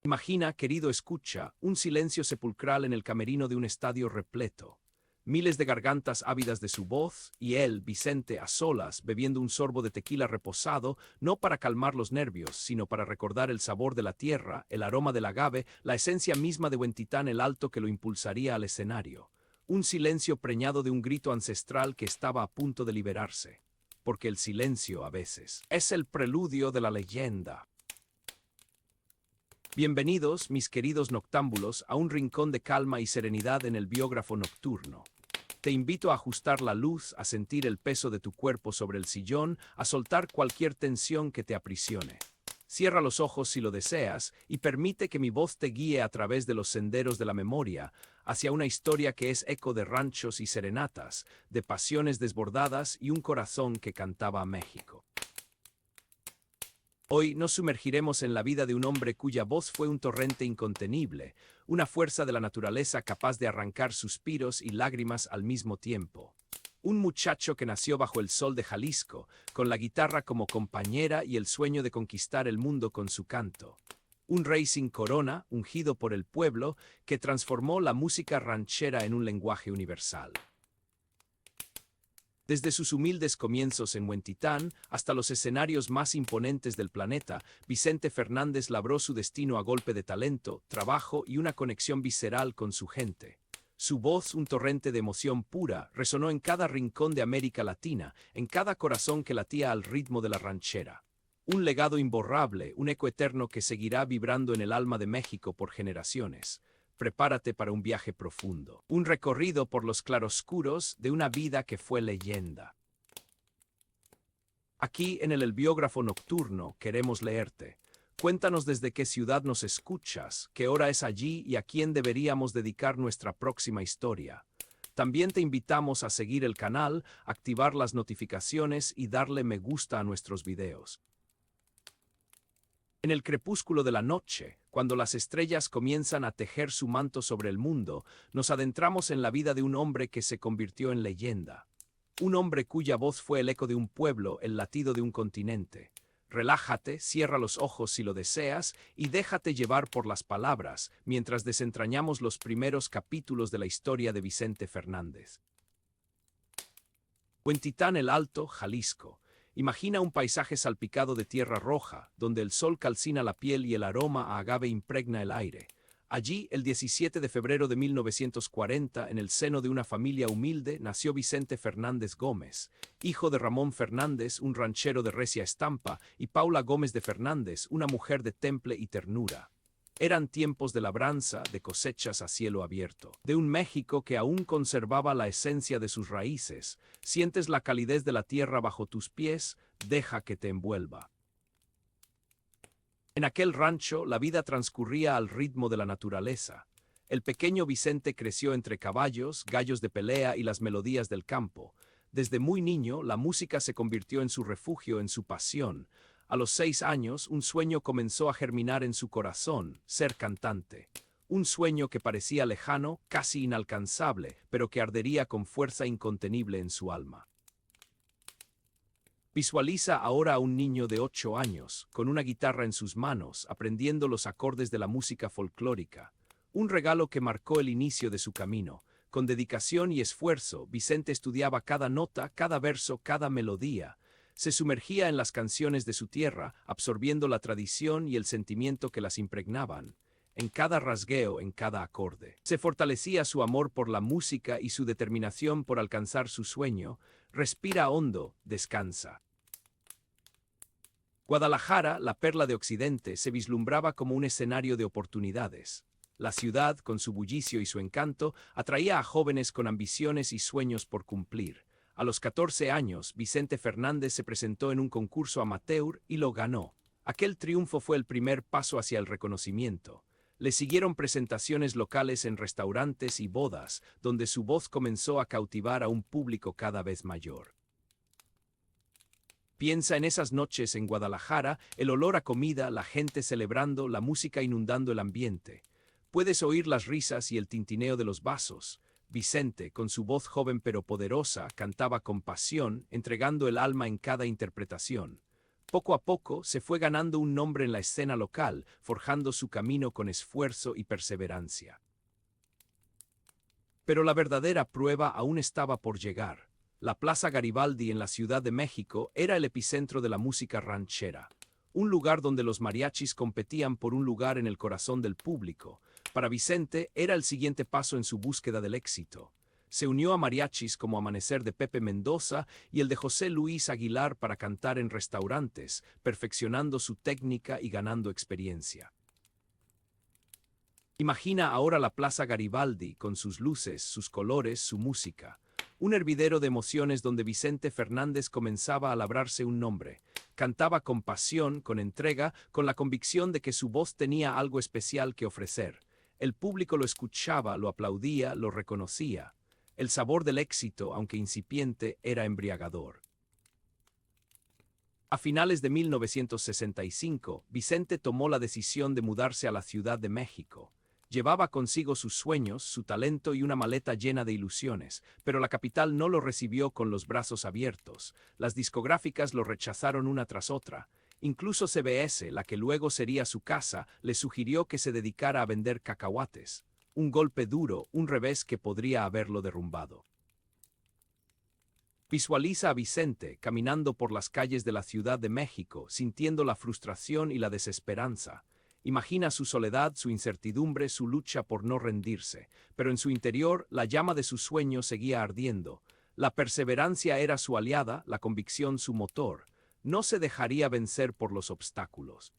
Imagina, querido escucha, un silencio sepulcral en el camerino de un estadio repleto. Miles de gargantas ávidas de su voz, y él, Vicente, a solas, bebiendo un sorbo de tequila reposado, no para calmar los nervios, sino para recordar el sabor de la tierra, el aroma del agave, la esencia misma de Huentitán el Alto que lo impulsaría al escenario. Un silencio preñado de un grito ancestral que estaba a punto de liberarse. Porque el silencio, a veces, es el preludio de la leyenda. Bienvenidos, mis queridos noctámbulos, a un rincón de calma y serenidad en el biógrafo nocturno. Te invito a ajustar la luz, a sentir el peso de tu cuerpo sobre el sillón, a soltar cualquier tensión que te aprisione. Cierra los ojos si lo deseas y permite que mi voz te guíe a través de los senderos de la memoria, hacia una historia que es eco de ranchos y serenatas, de pasiones desbordadas y un corazón que cantaba a México. Hoy nos sumergiremos en la vida de un hombre cuya voz fue un torrente incontenible, una fuerza de la naturaleza capaz de arrancar suspiros y lágrimas al mismo tiempo. Un muchacho que nació bajo el sol de Jalisco, con la guitarra como compañera y el sueño de conquistar el mundo con su canto. Un rey sin corona, ungido por el pueblo, que transformó la música ranchera en un lenguaje universal. Desde sus humildes comienzos en Huentitán hasta los escenarios más imponentes del planeta, Vicente Fernández labró su destino a golpe de talento, trabajo y una conexión visceral con su gente. Su voz, un torrente de emoción pura, resonó en cada rincón de América Latina, en cada corazón que latía al ritmo de la ranchera. Un legado imborrable, un eco eterno que seguirá vibrando en el alma de México por generaciones. Prepárate para un viaje profundo, un recorrido por los claroscuros de una vida que fue leyenda. Aquí, en el biógrafo nocturno, queremos leerte. Cuéntanos desde qué ciudad nos escuchas, qué hora es allí y a quién deberíamos dedicar nuestra próxima historia. También te invitamos a seguir el canal, activar las notificaciones y darle me gusta a nuestros videos. En el crepúsculo de la noche, cuando las estrellas comienzan a tejer su manto sobre el mundo, nos adentramos en la vida de un hombre que se convirtió en leyenda. Un hombre cuya voz fue el eco de un pueblo, el latido de un continente. Relájate, cierra los ojos si lo deseas y déjate llevar por las palabras, mientras desentrañamos los primeros capítulos de la historia de Vicente Fernández. Huentitán el Alto, Jalisco. Imagina un paisaje salpicado de tierra roja, donde el sol calcina la piel y el aroma a agave impregna el aire. Allí, el 17 de febrero de 1940, en el seno de una familia humilde, nació Vicente Fernández Gómez, hijo de Ramón Fernández, un ranchero de recia estampa, y Paula Gómez de Fernández, una mujer de temple y ternura. Eran tiempos de labranza, de cosechas a cielo abierto, de un México que aún conservaba la esencia de sus raíces. Sientes la calidez de la tierra bajo tus pies, deja que te envuelva. En aquel rancho, la vida transcurría al ritmo de la naturaleza. El pequeño Vicente creció entre caballos, gallos de pelea y las melodías del campo. Desde muy niño, la música se convirtió en su refugio, en su pasión. A los 6 años, un sueño comenzó a germinar en su corazón, ser cantante. Un sueño que parecía lejano, casi inalcanzable, pero que ardería con fuerza incontenible en su alma. Visualiza ahora a un niño de 8 años, con una guitarra en sus manos, aprendiendo los acordes de la música folclórica. Un regalo que marcó el inicio de su camino. Con dedicación y esfuerzo, Vicente estudiaba cada nota, cada verso, cada melodía. Se sumergía en las canciones de su tierra, absorbiendo la tradición y el sentimiento que las impregnaban. En cada rasgueo, en cada acorde. Se fortalecía su amor por la música y su determinación por alcanzar su sueño. Respira hondo, descansa. Guadalajara, la perla de Occidente, se vislumbraba como un escenario de oportunidades. La ciudad, con su bullicio y su encanto, atraía a jóvenes con ambiciones y sueños por cumplir. A los 14 años, Vicente Fernández se presentó en un concurso amateur y lo ganó. Aquel triunfo fue el primer paso hacia el reconocimiento. Le siguieron presentaciones locales en restaurantes y bodas, donde su voz comenzó a cautivar a un público cada vez mayor. Piensa en esas noches en Guadalajara, el olor a comida, la gente celebrando, la música inundando el ambiente. Puedes oír las risas y el tintineo de los vasos. Vicente, con su voz joven pero poderosa, cantaba con pasión, entregando el alma en cada interpretación. Poco a poco se fue ganando un nombre en la escena local, forjando su camino con esfuerzo y perseverancia. Pero la verdadera prueba aún estaba por llegar. La Plaza Garibaldi en la Ciudad de México era el epicentro de la música ranchera, un lugar donde los mariachis competían por un lugar en el corazón del público. Para Vicente era el siguiente paso en su búsqueda del éxito. Se unió a mariachis como Amanecer de Pepe Mendoza y el de José Luis Aguilar para cantar en restaurantes, perfeccionando su técnica y ganando experiencia. Imagina ahora la Plaza Garibaldi con sus luces, sus colores, su música. Un hervidero de emociones donde Vicente Fernández comenzaba a labrarse un nombre. Cantaba con pasión, con entrega, con la convicción de que su voz tenía algo especial que ofrecer. El público lo escuchaba, lo aplaudía, lo reconocía. El sabor del éxito, aunque incipiente, era embriagador. A finales de 1965, Vicente tomó la decisión de mudarse a la Ciudad de México. Llevaba consigo sus sueños, su talento y una maleta llena de ilusiones, pero la capital no lo recibió con los brazos abiertos. Las discográficas lo rechazaron una tras otra. Incluso CBS, la que luego sería su casa, le sugirió que se dedicara a vender cacahuates. Un golpe duro, un revés que podría haberlo derrumbado. Visualiza a Vicente caminando por las calles de la Ciudad de México, sintiendo la frustración y la desesperanza. Imagina su soledad, su incertidumbre, su lucha por no rendirse, pero en su interior la llama de su sueño seguía ardiendo. La perseverancia era su aliada, la convicción su motor. No se dejaría vencer por los obstáculos.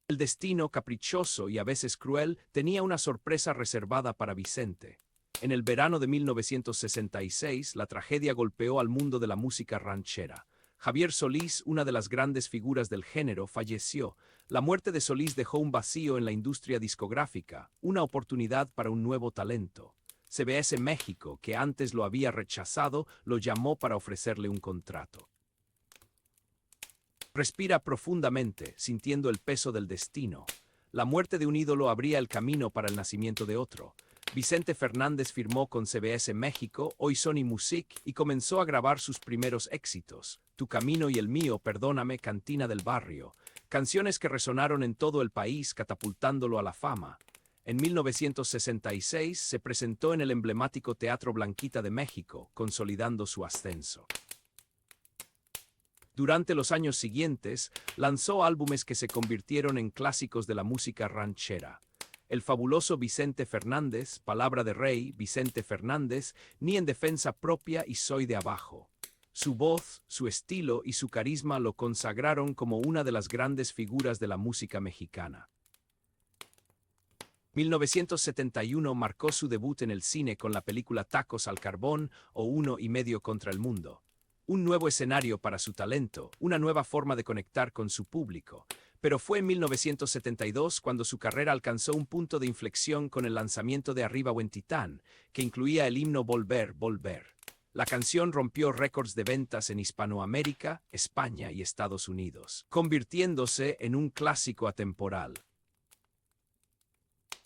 El destino, caprichoso y a veces cruel, tenía una sorpresa reservada para Vicente. En el verano de 1966, la tragedia golpeó al mundo de la música ranchera. Javier Solís, una de las grandes figuras del género, falleció. La muerte de Solís dejó un vacío en la industria discográfica, una oportunidad para un nuevo talento. CBS México, que antes lo había rechazado, lo llamó para ofrecerle un contrato. Respira profundamente, sintiendo el peso del destino. La muerte de un ídolo abría el camino para el nacimiento de otro. Vicente Fernández firmó con CBS México, hoy Sony Music, y comenzó a grabar sus primeros éxitos. Tu camino y el mío, perdóname, Cantina del Barrio. Canciones que resonaron en todo el país, catapultándolo a la fama. En 1966 se presentó en el emblemático Teatro Blanquita de México, consolidando su ascenso. Durante los años siguientes, lanzó álbumes que se convirtieron en clásicos de la música ranchera. El fabuloso Vicente Fernández, Palabra de Rey, Vicente Fernández, Ni en defensa propia y Soy de abajo. Su voz, su estilo y su carisma lo consagraron como una de las grandes figuras de la música mexicana. 1971 marcó su debut en el cine con la película Tacos al Carbón o Uno y Medio contra el Mundo. Un nuevo escenario para su talento, una nueva forma de conectar con su público. Pero fue en 1972 cuando su carrera alcanzó un punto de inflexión con el lanzamiento de Arriba Huentitán, que incluía el himno Volver, Volver. La canción rompió récords de ventas en Hispanoamérica, España y Estados Unidos, convirtiéndose en un clásico atemporal.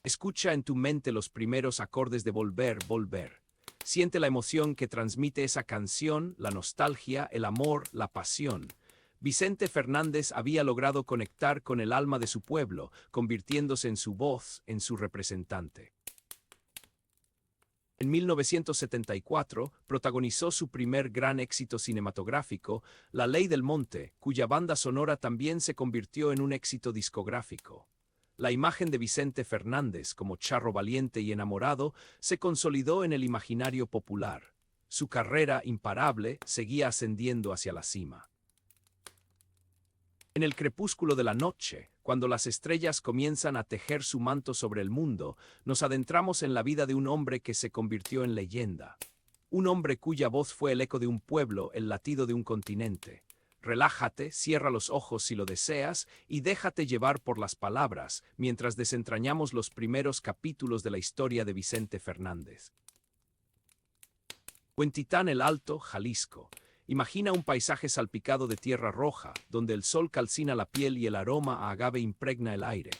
Escucha en tu mente los primeros acordes de Volver, Volver. Siente la emoción que transmite esa canción, la nostalgia, el amor, la pasión. Vicente Fernández había logrado conectar con el alma de su pueblo, convirtiéndose en su voz, en su representante. En 1974, protagonizó su primer gran éxito cinematográfico, La Ley del Monte, cuya banda sonora también se convirtió en un éxito discográfico. La imagen de Vicente Fernández como charro valiente y enamorado se consolidó en el imaginario popular. Su carrera imparable seguía ascendiendo hacia la cima. En el crepúsculo de la noche, cuando las estrellas comienzan a tejer su manto sobre el mundo, nos adentramos en la vida de un hombre que se convirtió en leyenda. Un hombre cuya voz fue el eco de un pueblo, el latido de un continente. Relájate, cierra los ojos si lo deseas y déjate llevar por las palabras mientras desentrañamos los primeros capítulos de la historia de Vicente Fernández. Huentitán el Alto, Jalisco. Imagina un paisaje salpicado de tierra roja, donde el sol calcina la piel y el aroma a agave impregna el aire.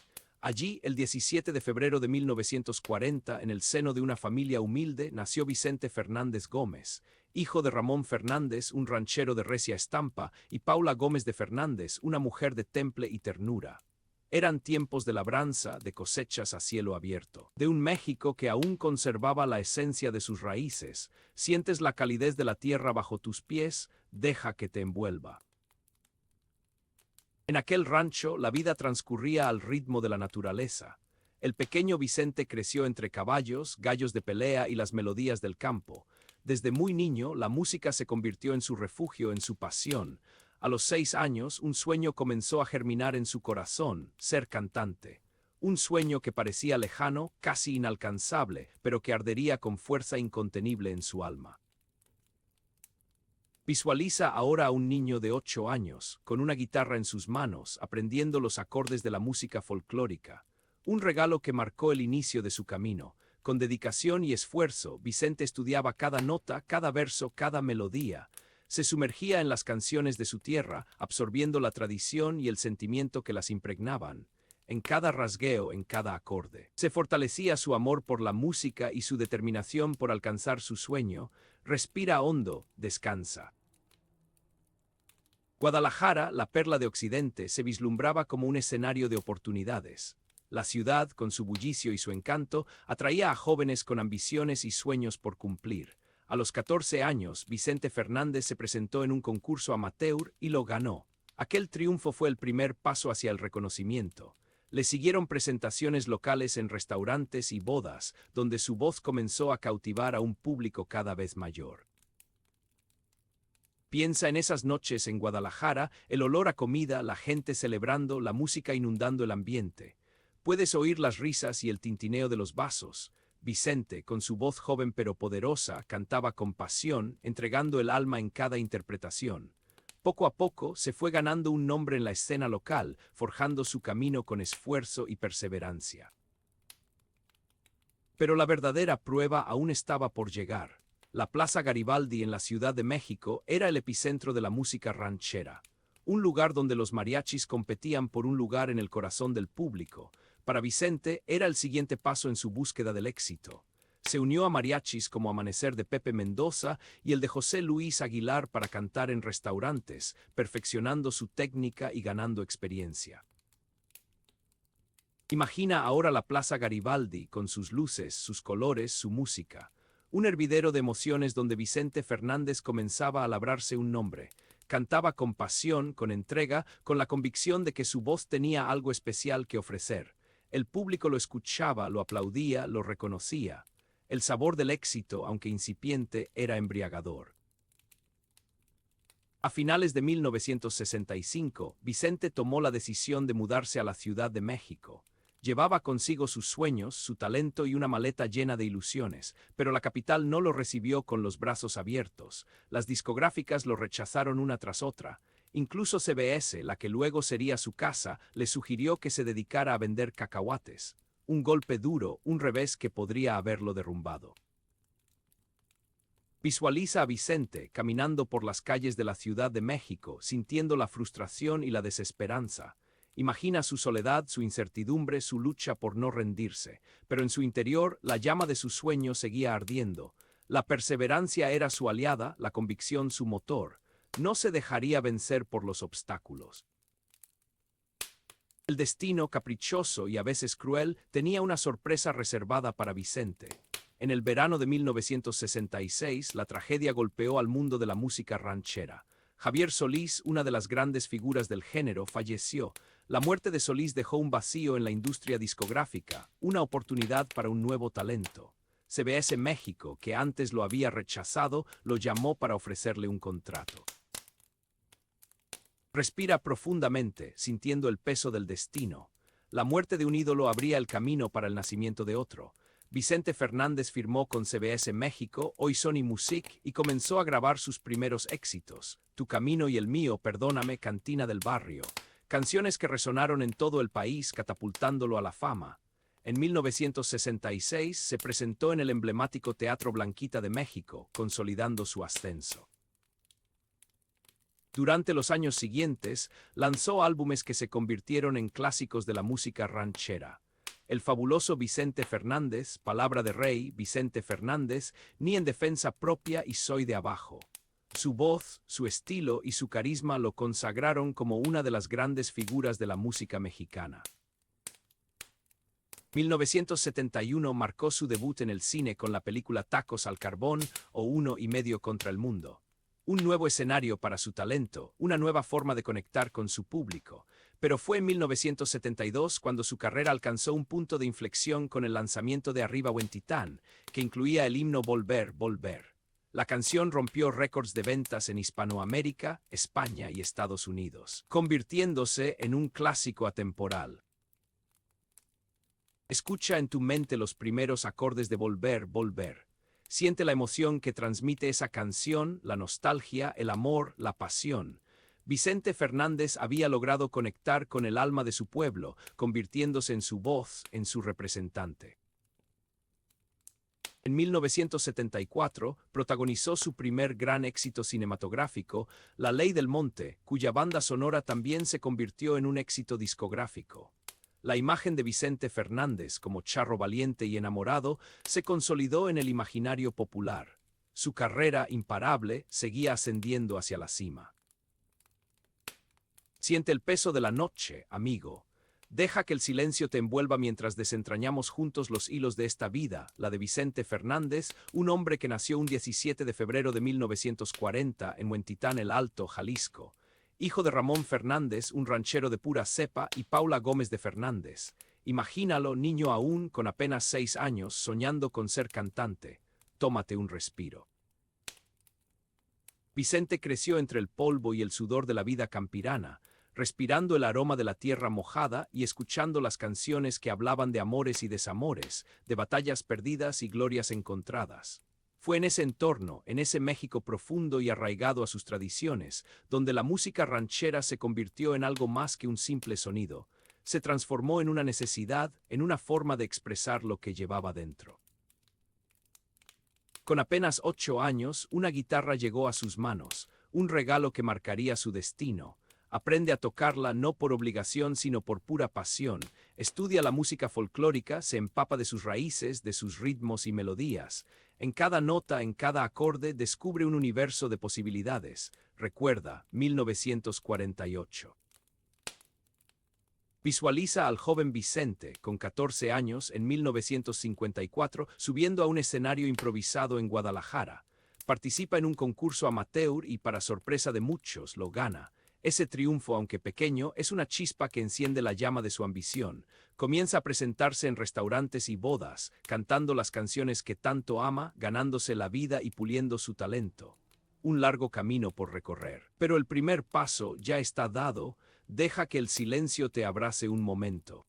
Allí, el 17 de febrero de 1940, en el seno de una familia humilde, nació Vicente Fernández Gómez, hijo de Ramón Fernández, un ranchero de recia estampa, y Paula Gómez de Fernández, una mujer de temple y ternura. Eran tiempos de labranza, de cosechas a cielo abierto, de un México que aún conservaba la esencia de sus raíces. Sientes la calidez de la tierra bajo tus pies, deja que te envuelva. En aquel rancho, la vida transcurría al ritmo de la naturaleza. El pequeño Vicente creció entre caballos, gallos de pelea y las melodías del campo. Desde muy niño, la música se convirtió en su refugio, en su pasión. A los 6 años, un sueño comenzó a germinar en su corazón, ser cantante. Un sueño que parecía lejano, casi inalcanzable, pero que ardería con fuerza incontenible en su alma. Visualiza ahora a un niño de 8 años, con una guitarra en sus manos, aprendiendo los acordes de la música folclórica. Un regalo que marcó el inicio de su camino. Con dedicación y esfuerzo, Vicente estudiaba cada nota, cada verso, cada melodía. Se sumergía en las canciones de su tierra, absorbiendo la tradición y el sentimiento que las impregnaban. En cada rasgueo, en cada acorde. Se fortalecía su amor por la música y su determinación por alcanzar su sueño. Respira hondo, descansa. Guadalajara, la perla de Occidente, se vislumbraba como un escenario de oportunidades. La ciudad, con su bullicio y su encanto, atraía a jóvenes con ambiciones y sueños por cumplir. A los 14 años, Vicente Fernández se presentó en un concurso amateur y lo ganó. Aquel triunfo fue el primer paso hacia el reconocimiento. Le siguieron presentaciones locales en restaurantes y bodas, donde su voz comenzó a cautivar a un público cada vez mayor. Piensa en esas noches en Guadalajara, el olor a comida, la gente celebrando, la música inundando el ambiente. Puedes oír las risas y el tintineo de los vasos. Vicente, con su voz joven pero poderosa, cantaba con pasión, entregando el alma en cada interpretación. Poco a poco se fue ganando un nombre en la escena local, forjando su camino con esfuerzo y perseverancia. Pero la verdadera prueba aún estaba por llegar. La Plaza Garibaldi en la Ciudad de México era el epicentro de la música ranchera, un lugar donde los mariachis competían por un lugar en el corazón del público. Para Vicente era el siguiente paso en su búsqueda del éxito. Se unió a mariachis como Amanecer de Pepe Mendoza y el de José Luis Aguilar para cantar en restaurantes, perfeccionando su técnica y ganando experiencia. Imagina ahora la Plaza Garibaldi con sus luces, sus colores, su música. Un hervidero de emociones donde Vicente Fernández comenzaba a labrarse un nombre. Cantaba con pasión, con entrega, con la convicción de que su voz tenía algo especial que ofrecer. El público lo escuchaba, lo aplaudía, lo reconocía. El sabor del éxito, aunque incipiente, era embriagador. A finales de 1965, Vicente tomó la decisión de mudarse a la Ciudad de México. Llevaba consigo sus sueños, su talento y una maleta llena de ilusiones, pero la capital no lo recibió con los brazos abiertos. Las discográficas lo rechazaron una tras otra. Incluso CBS, la que luego sería su casa, le sugirió que se dedicara a vender cacahuates. Un golpe duro, un revés que podría haberlo derrumbado. Visualiza a Vicente caminando por las calles de la Ciudad de México, sintiendo la frustración y la desesperanza. Imagina su soledad, su incertidumbre, su lucha por no rendirse, pero en su interior la llama de su sueño seguía ardiendo. La perseverancia era su aliada, la convicción su motor. No se dejaría vencer por los obstáculos. El destino, caprichoso y a veces cruel, tenía una sorpresa reservada para Vicente. En el verano de 1966, la tragedia golpeó al mundo de la música ranchera. Javier Solís, una de las grandes figuras del género, falleció. La muerte de Solís dejó un vacío en la industria discográfica, una oportunidad para un nuevo talento. CBS México, que antes lo había rechazado, lo llamó para ofrecerle un contrato. Respira profundamente, sintiendo el peso del destino. La muerte de un ídolo abría el camino para el nacimiento de otro. Vicente Fernández firmó con CBS México, hoy Sony Music, y comenzó a grabar sus primeros éxitos. Tu camino y el mío, Perdóname, Cantina del Barrio. Canciones que resonaron en todo el país, catapultándolo a la fama. En 1966 se presentó en el emblemático Teatro Blanquita de México, consolidando su ascenso. Durante los años siguientes, lanzó álbumes que se convirtieron en clásicos de la música ranchera. El fabuloso Vicente Fernández, Palabra de Rey, Vicente Fernández, Ni en defensa propia y Soy de abajo. Su voz, su estilo y su carisma lo consagraron como una de las grandes figuras de la música mexicana. 1971 marcó su debut en el cine con la película Tacos al Carbón o Uno y Medio contra el Mundo. Un nuevo escenario para su talento, una nueva forma de conectar con su público. Pero fue en 1972 cuando su carrera alcanzó un punto de inflexión con el lanzamiento de Arriba Huentitán, que incluía el himno Volver, Volver. La canción rompió récords de ventas en Hispanoamérica, España y Estados Unidos, convirtiéndose en un clásico atemporal. Escucha en tu mente los primeros acordes de Volver, Volver. Siente la emoción que transmite esa canción, la nostalgia, el amor, la pasión. Vicente Fernández había logrado conectar con el alma de su pueblo, convirtiéndose en su voz, en su representante. En 1974, protagonizó su primer gran éxito cinematográfico, La Ley del Monte, cuya banda sonora también se convirtió en un éxito discográfico. La imagen de Vicente Fernández como charro valiente y enamorado se consolidó en el imaginario popular. Su carrera imparable seguía ascendiendo hacia la cima. Siente el peso de la noche, amigo. Deja que el silencio te envuelva mientras desentrañamos juntos los hilos de esta vida, la de Vicente Fernández, un hombre que nació un 17 de febrero de 1940 en Huentitán el Alto, Jalisco. Hijo de Ramón Fernández, un ranchero de pura cepa, y Paula Gómez de Fernández. Imagínalo, niño aún, con apenas 6 años, soñando con ser cantante. Tómate un respiro. Vicente creció entre el polvo y el sudor de la vida campirana, respirando el aroma de la tierra mojada y escuchando las canciones que hablaban de amores y desamores, de batallas perdidas y glorias encontradas. Fue en ese entorno, en ese México profundo y arraigado a sus tradiciones, donde la música ranchera se convirtió en algo más que un simple sonido. Se transformó en una necesidad, en una forma de expresar lo que llevaba dentro. Con apenas 8 años, una guitarra llegó a sus manos, un regalo que marcaría su destino. Aprende a tocarla no por obligación sino por pura pasión. Estudia la música folclórica, se empapa de sus raíces, de sus ritmos y melodías. En cada nota, en cada acorde, descubre un universo de posibilidades. Recuerda, 1948. Visualiza al joven Vicente, con 14 años, en 1954, subiendo a un escenario improvisado en Guadalajara. Participa en un concurso amateur y, para sorpresa de muchos, lo gana. Ese triunfo, aunque pequeño, es una chispa que enciende la llama de su ambición. Comienza a presentarse en restaurantes y bodas, cantando las canciones que tanto ama, ganándose la vida y puliendo su talento. Un largo camino por recorrer. Pero el primer paso ya está dado. Deja que el silencio te abrace un momento.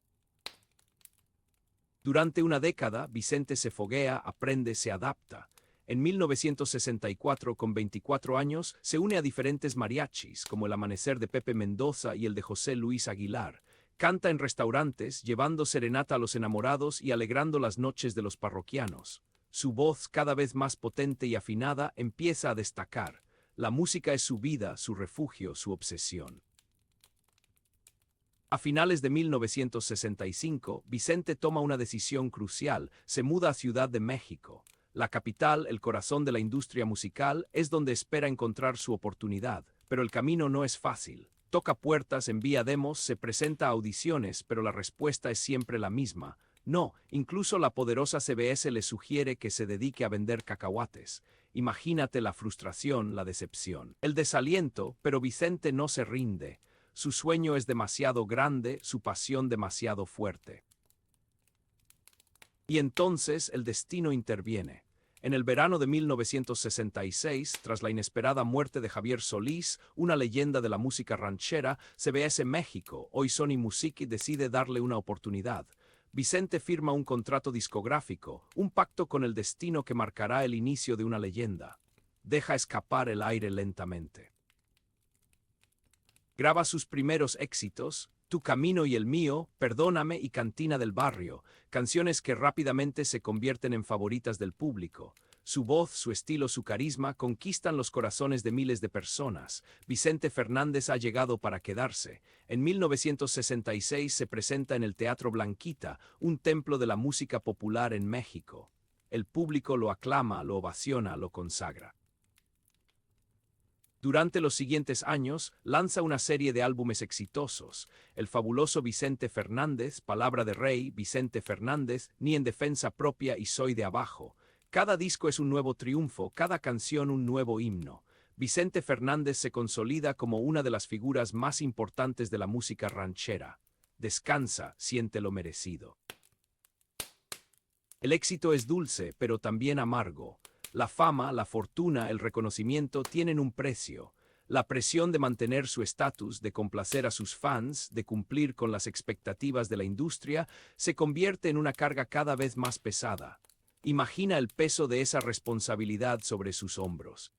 Durante una década, Vicente se foguea, aprende, se adapta. En 1964, con 24 años, se une a diferentes mariachis, como el Amanecer de Pepe Mendoza y el de José Luis Aguilar. Canta en restaurantes, llevando serenata a los enamorados y alegrando las noches de los parroquianos. Su voz, cada vez más potente y afinada, empieza a destacar. La música es su vida, su refugio, su obsesión. A finales de 1965, Vicente toma una decisión crucial, se muda a Ciudad de México. La capital, el corazón de la industria musical, es donde espera encontrar su oportunidad, pero el camino no es fácil. Toca puertas, envía demos, se presenta a audiciones, pero la respuesta es siempre la misma. No, incluso la poderosa CBS le sugiere que se dedique a vender cacahuates. Imagínate la frustración, la decepción, el desaliento, pero Vicente no se rinde. Su sueño es demasiado grande, su pasión demasiado fuerte. Y entonces el destino interviene. En el verano de 1966, tras la inesperada muerte de Javier Solís, una leyenda de la música ranchera, CBS México, hoy Sony Music, decide darle una oportunidad. Vicente firma un contrato discográfico, un pacto con el destino que marcará el inicio de una leyenda. Deja escapar el aire lentamente. Graba sus primeros éxitos, Tu camino y el mío, Perdóname y Cantina del barrio, canciones que rápidamente se convierten en favoritas del público. Su voz, su estilo, su carisma conquistan los corazones de miles de personas. Vicente Fernández ha llegado para quedarse. En 1966 se presenta en el Teatro Blanquita, un templo de la música popular en México. El público lo aclama, lo ovaciona, lo consagra. Durante los siguientes años, lanza una serie de álbumes exitosos: El fabuloso Vicente Fernández, Palabra de Rey, Vicente Fernández, Ni en defensa propia y Soy de abajo. Cada disco es un nuevo triunfo, cada canción un nuevo himno. Vicente Fernández se consolida como una de las figuras más importantes de la música ranchera. Descansa, siente lo merecido. El éxito es dulce, pero también amargo. La fama, la fortuna, el reconocimiento tienen un precio. La presión de mantener su estatus, de complacer a sus fans, de cumplir con las expectativas de la industria, se convierte en una carga cada vez más pesada. Imagina el peso de esa responsabilidad sobre sus hombros.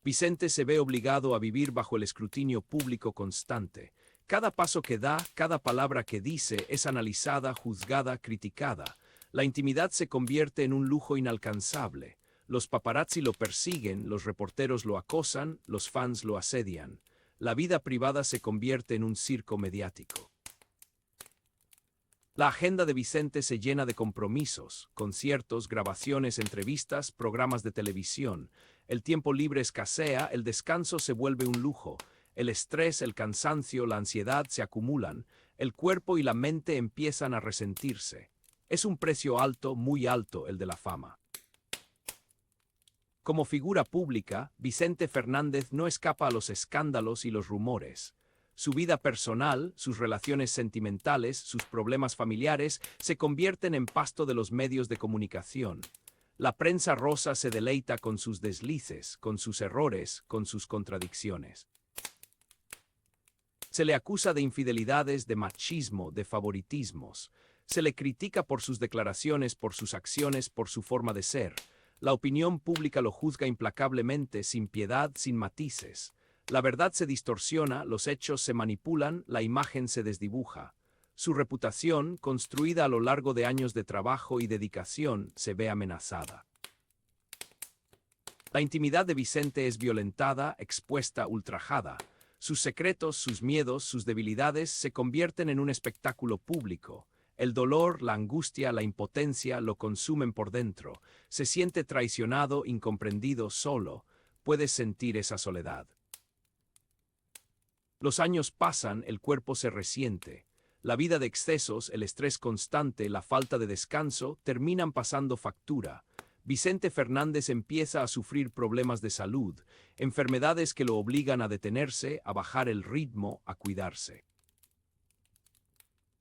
Vicente se ve obligado a vivir bajo el escrutinio público constante. Cada paso que da, cada palabra que dice es analizada, juzgada, criticada. La intimidad se convierte en un lujo inalcanzable. Los paparazzi lo persiguen, los reporteros lo acosan, los fans lo asedian. La vida privada se convierte en un circo mediático. La agenda de Vicente se llena de compromisos, conciertos, grabaciones, entrevistas, programas de televisión. El tiempo libre escasea, el descanso se vuelve un lujo. El estrés, el cansancio, la ansiedad se acumulan. El cuerpo y la mente empiezan a resentirse. Es un precio alto, muy alto, el de la fama. Como figura pública, Vicente Fernández no escapa a los escándalos y los rumores. Su vida personal, sus relaciones sentimentales, sus problemas familiares se convierten en pasto de los medios de comunicación. La prensa rosa se deleita con sus deslices, con sus errores, con sus contradicciones. Se le acusa de infidelidades, de machismo, de favoritismos. Se le critica por sus declaraciones, por sus acciones, por su forma de ser. La opinión pública lo juzga implacablemente, sin piedad, sin matices. La verdad se distorsiona, los hechos se manipulan, la imagen se desdibuja. Su reputación, construida a lo largo de años de trabajo y dedicación, se ve amenazada. La intimidad de Vicente es violentada, expuesta, ultrajada. Sus secretos, sus miedos, sus debilidades se convierten en un espectáculo público. El dolor, la angustia, la impotencia lo consumen por dentro. Se siente traicionado, incomprendido, solo. Puedes sentir esa soledad. Los años pasan, el cuerpo se resiente. La vida de excesos, el estrés constante, la falta de descanso, terminan pasando factura. Vicente Fernández empieza a sufrir problemas de salud, enfermedades que lo obligan a detenerse, a bajar el ritmo, a cuidarse.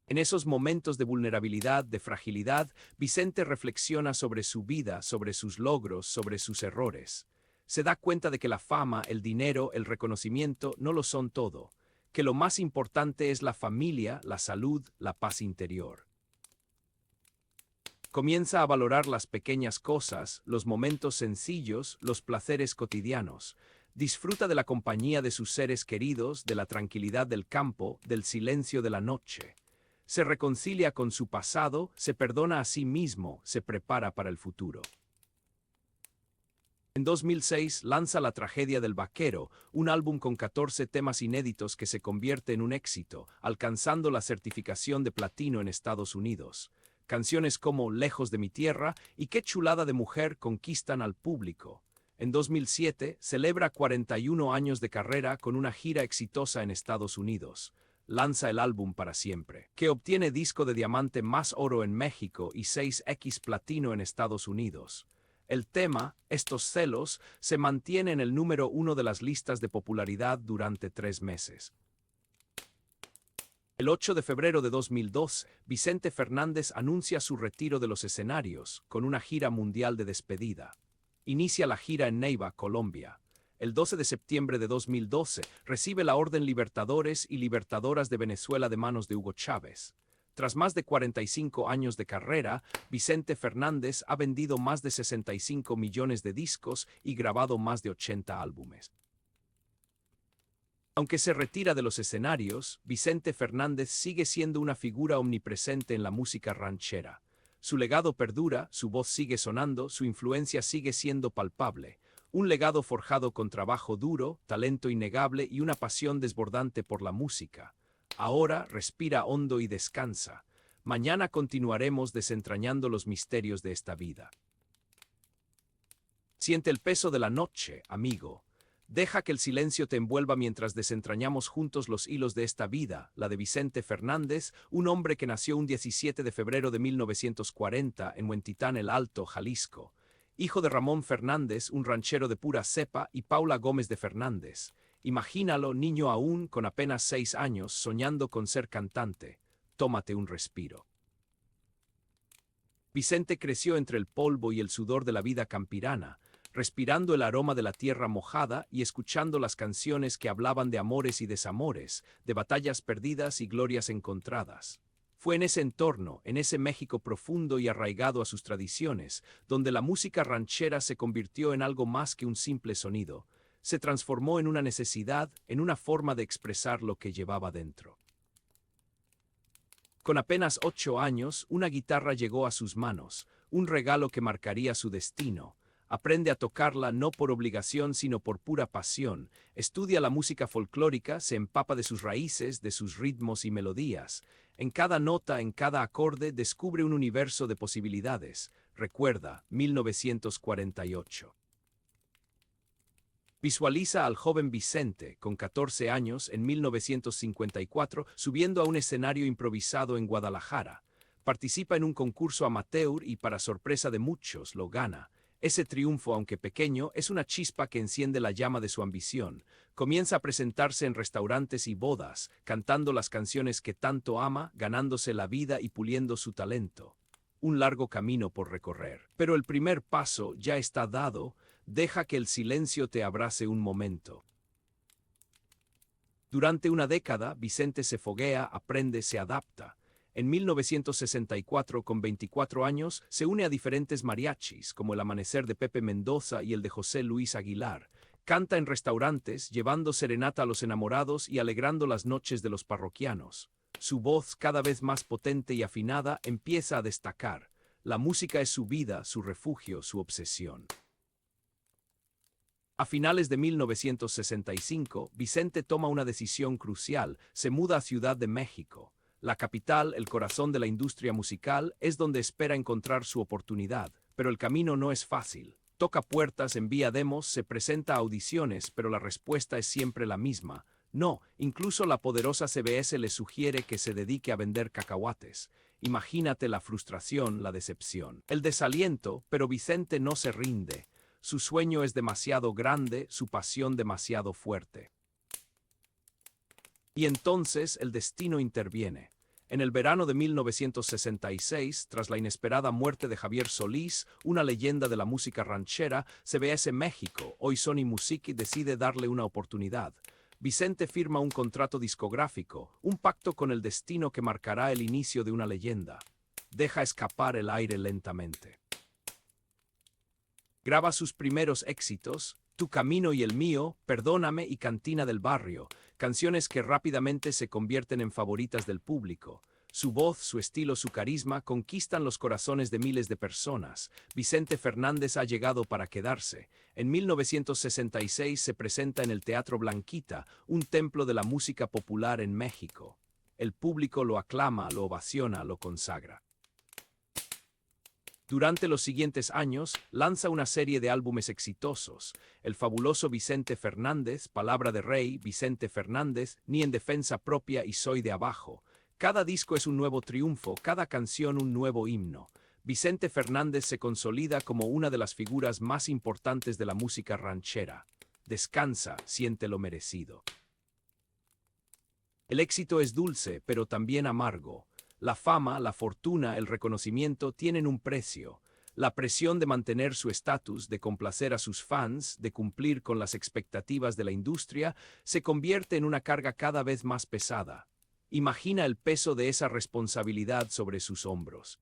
En esos momentos de vulnerabilidad, de fragilidad, Vicente reflexiona sobre su vida, sobre sus logros, sobre sus errores. Se da cuenta de que la fama, el dinero, el reconocimiento no lo son todo, que lo más importante es la familia, la salud, la paz interior. Comienza a valorar las pequeñas cosas, los momentos sencillos, los placeres cotidianos. Disfruta de la compañía de sus seres queridos, de la tranquilidad del campo, del silencio de la noche. Se reconcilia con su pasado, se perdona a sí mismo, se prepara para el futuro. En 2006 lanza La tragedia del vaquero, un álbum con 14 temas inéditos que se convierte en un éxito, alcanzando la certificación de platino en Estados Unidos. Canciones como Lejos de mi tierra y Qué chulada de mujer conquistan al público. En 2007 celebra 41 años de carrera con una gira exitosa en Estados Unidos. Lanza el álbum Para Siempre, que obtiene disco de diamante más oro en México y 6X platino en Estados Unidos. El tema, Estos celos, se mantiene en el número 1 de las listas de popularidad durante 3 meses. El 8 de febrero de 2012, Vicente Fernández anuncia su retiro de los escenarios con una gira mundial de despedida. Inicia la gira en Neiva, Colombia. El 12 de septiembre de 2012 recibe la Orden Libertadores y Libertadoras de Venezuela de manos de Hugo Chávez. Tras más de 45 años de carrera, Vicente Fernández ha vendido más de 65 millones de discos y grabado más de 80 álbumes. Aunque se retira de los escenarios, Vicente Fernández sigue siendo una figura omnipresente en la música ranchera. Su legado perdura, su voz sigue sonando, su influencia sigue siendo palpable. Un legado forjado con trabajo duro, talento innegable y una pasión desbordante por la música. Ahora respira hondo y descansa. Mañana continuaremos desentrañando los misterios de esta vida. Siente el peso de la noche, amigo. Deja que el silencio te envuelva mientras desentrañamos juntos los hilos de esta vida, la de Vicente Fernández, un hombre que nació un 17 de febrero de 1940 en Huentitán el Alto, Jalisco. Hijo de Ramón Fernández, un ranchero de pura cepa, y Paula Gómez de Fernández. Imagínalo, niño aún, con apenas 6 años, soñando con ser cantante. Tómate un respiro. Vicente creció entre el polvo y el sudor de la vida campirana, respirando el aroma de la tierra mojada y escuchando las canciones que hablaban de amores y desamores, de batallas perdidas y glorias encontradas. Fue en ese entorno, en ese México profundo y arraigado a sus tradiciones, donde la música ranchera se convirtió en algo más que un simple sonido. Se transformó en una necesidad, en una forma de expresar lo que llevaba dentro. Con apenas 8 años, una guitarra llegó a sus manos, un regalo que marcaría su destino. Aprende a tocarla no por obligación sino por pura pasión, estudia la música folclórica, se empapa de sus raíces, de sus ritmos y melodías. En cada nota, en cada acorde, descubre un universo de posibilidades. Recuerda, 1948. Visualiza al joven Vicente, con 14 años, en 1954, subiendo a un escenario improvisado en Guadalajara. Participa en un concurso amateur y, para sorpresa de muchos, lo gana. Ese triunfo, aunque pequeño, es una chispa que enciende la llama de su ambición. Comienza a presentarse en restaurantes y bodas, cantando las canciones que tanto ama, ganándose la vida y puliendo su talento. Un largo camino por recorrer. Pero el primer paso ya está dado. Deja que el silencio te abrace un momento. Durante una década, Vicente se foguea, aprende, se adapta. En 1964, con 24 años, se une a diferentes mariachis, como el Amanecer de Pepe Mendoza y el de José Luis Aguilar. Canta en restaurantes, llevando serenata a los enamorados y alegrando las noches de los parroquianos. Su voz, cada vez más potente y afinada, empieza a destacar. La música es su vida, su refugio, su obsesión. A finales de 1965, Vicente toma una decisión crucial, se muda a Ciudad de México. La capital, el corazón de la industria musical, es donde espera encontrar su oportunidad, pero el camino no es fácil. Toca puertas, envía demos, se presenta a audiciones, pero la respuesta es siempre la misma. No, incluso la poderosa CBS le sugiere que se dedique a vender cacahuates. Imagínate la frustración, la decepción, el desaliento, pero Vicente no se rinde. Su sueño es demasiado grande, su pasión demasiado fuerte. Y entonces el destino interviene. En el verano de 1966, tras la inesperada muerte de Javier Solís, una leyenda de la música ranchera, CBS México, hoy Sony Music, decide darle una oportunidad. Vicente firma un contrato discográfico, un pacto con el destino que marcará el inicio de una leyenda. Deja escapar el aire lentamente. Graba sus primeros éxitos, Tu camino y el mío, Perdóname y Cantina del barrio, canciones que rápidamente se convierten en favoritas del público. Su voz, su estilo, su carisma conquistan los corazones de miles de personas. Vicente Fernández ha llegado para quedarse. En 1966 se presenta en el Teatro Blanquita, un templo de la música popular en México. El público lo aclama, lo ovaciona, lo consagra. Durante los siguientes años, lanza una serie de álbumes exitosos. El fabuloso Vicente Fernández, Palabra de Rey, Vicente Fernández, Ni en defensa propia y Soy de abajo. Cada disco es un nuevo triunfo, cada canción un nuevo himno. Vicente Fernández se consolida como una de las figuras más importantes de la música ranchera. Descansa, siente lo merecido. El éxito es dulce, pero también amargo. La fama, la fortuna, el reconocimiento tienen un precio. La presión de mantener su estatus, de complacer a sus fans, de cumplir con las expectativas de la industria, se convierte en una carga cada vez más pesada. Imagina el peso de esa responsabilidad sobre sus hombros.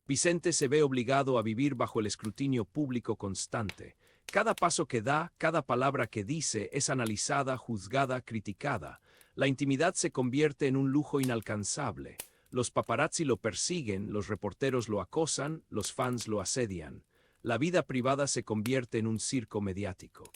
Vicente se ve obligado a vivir bajo el escrutinio público constante. Cada paso que da, cada palabra que dice es analizada, juzgada, criticada. La intimidad se convierte en un lujo inalcanzable. Los paparazzi lo persiguen, los reporteros lo acosan, los fans lo asedian. La vida privada se convierte en un circo mediático.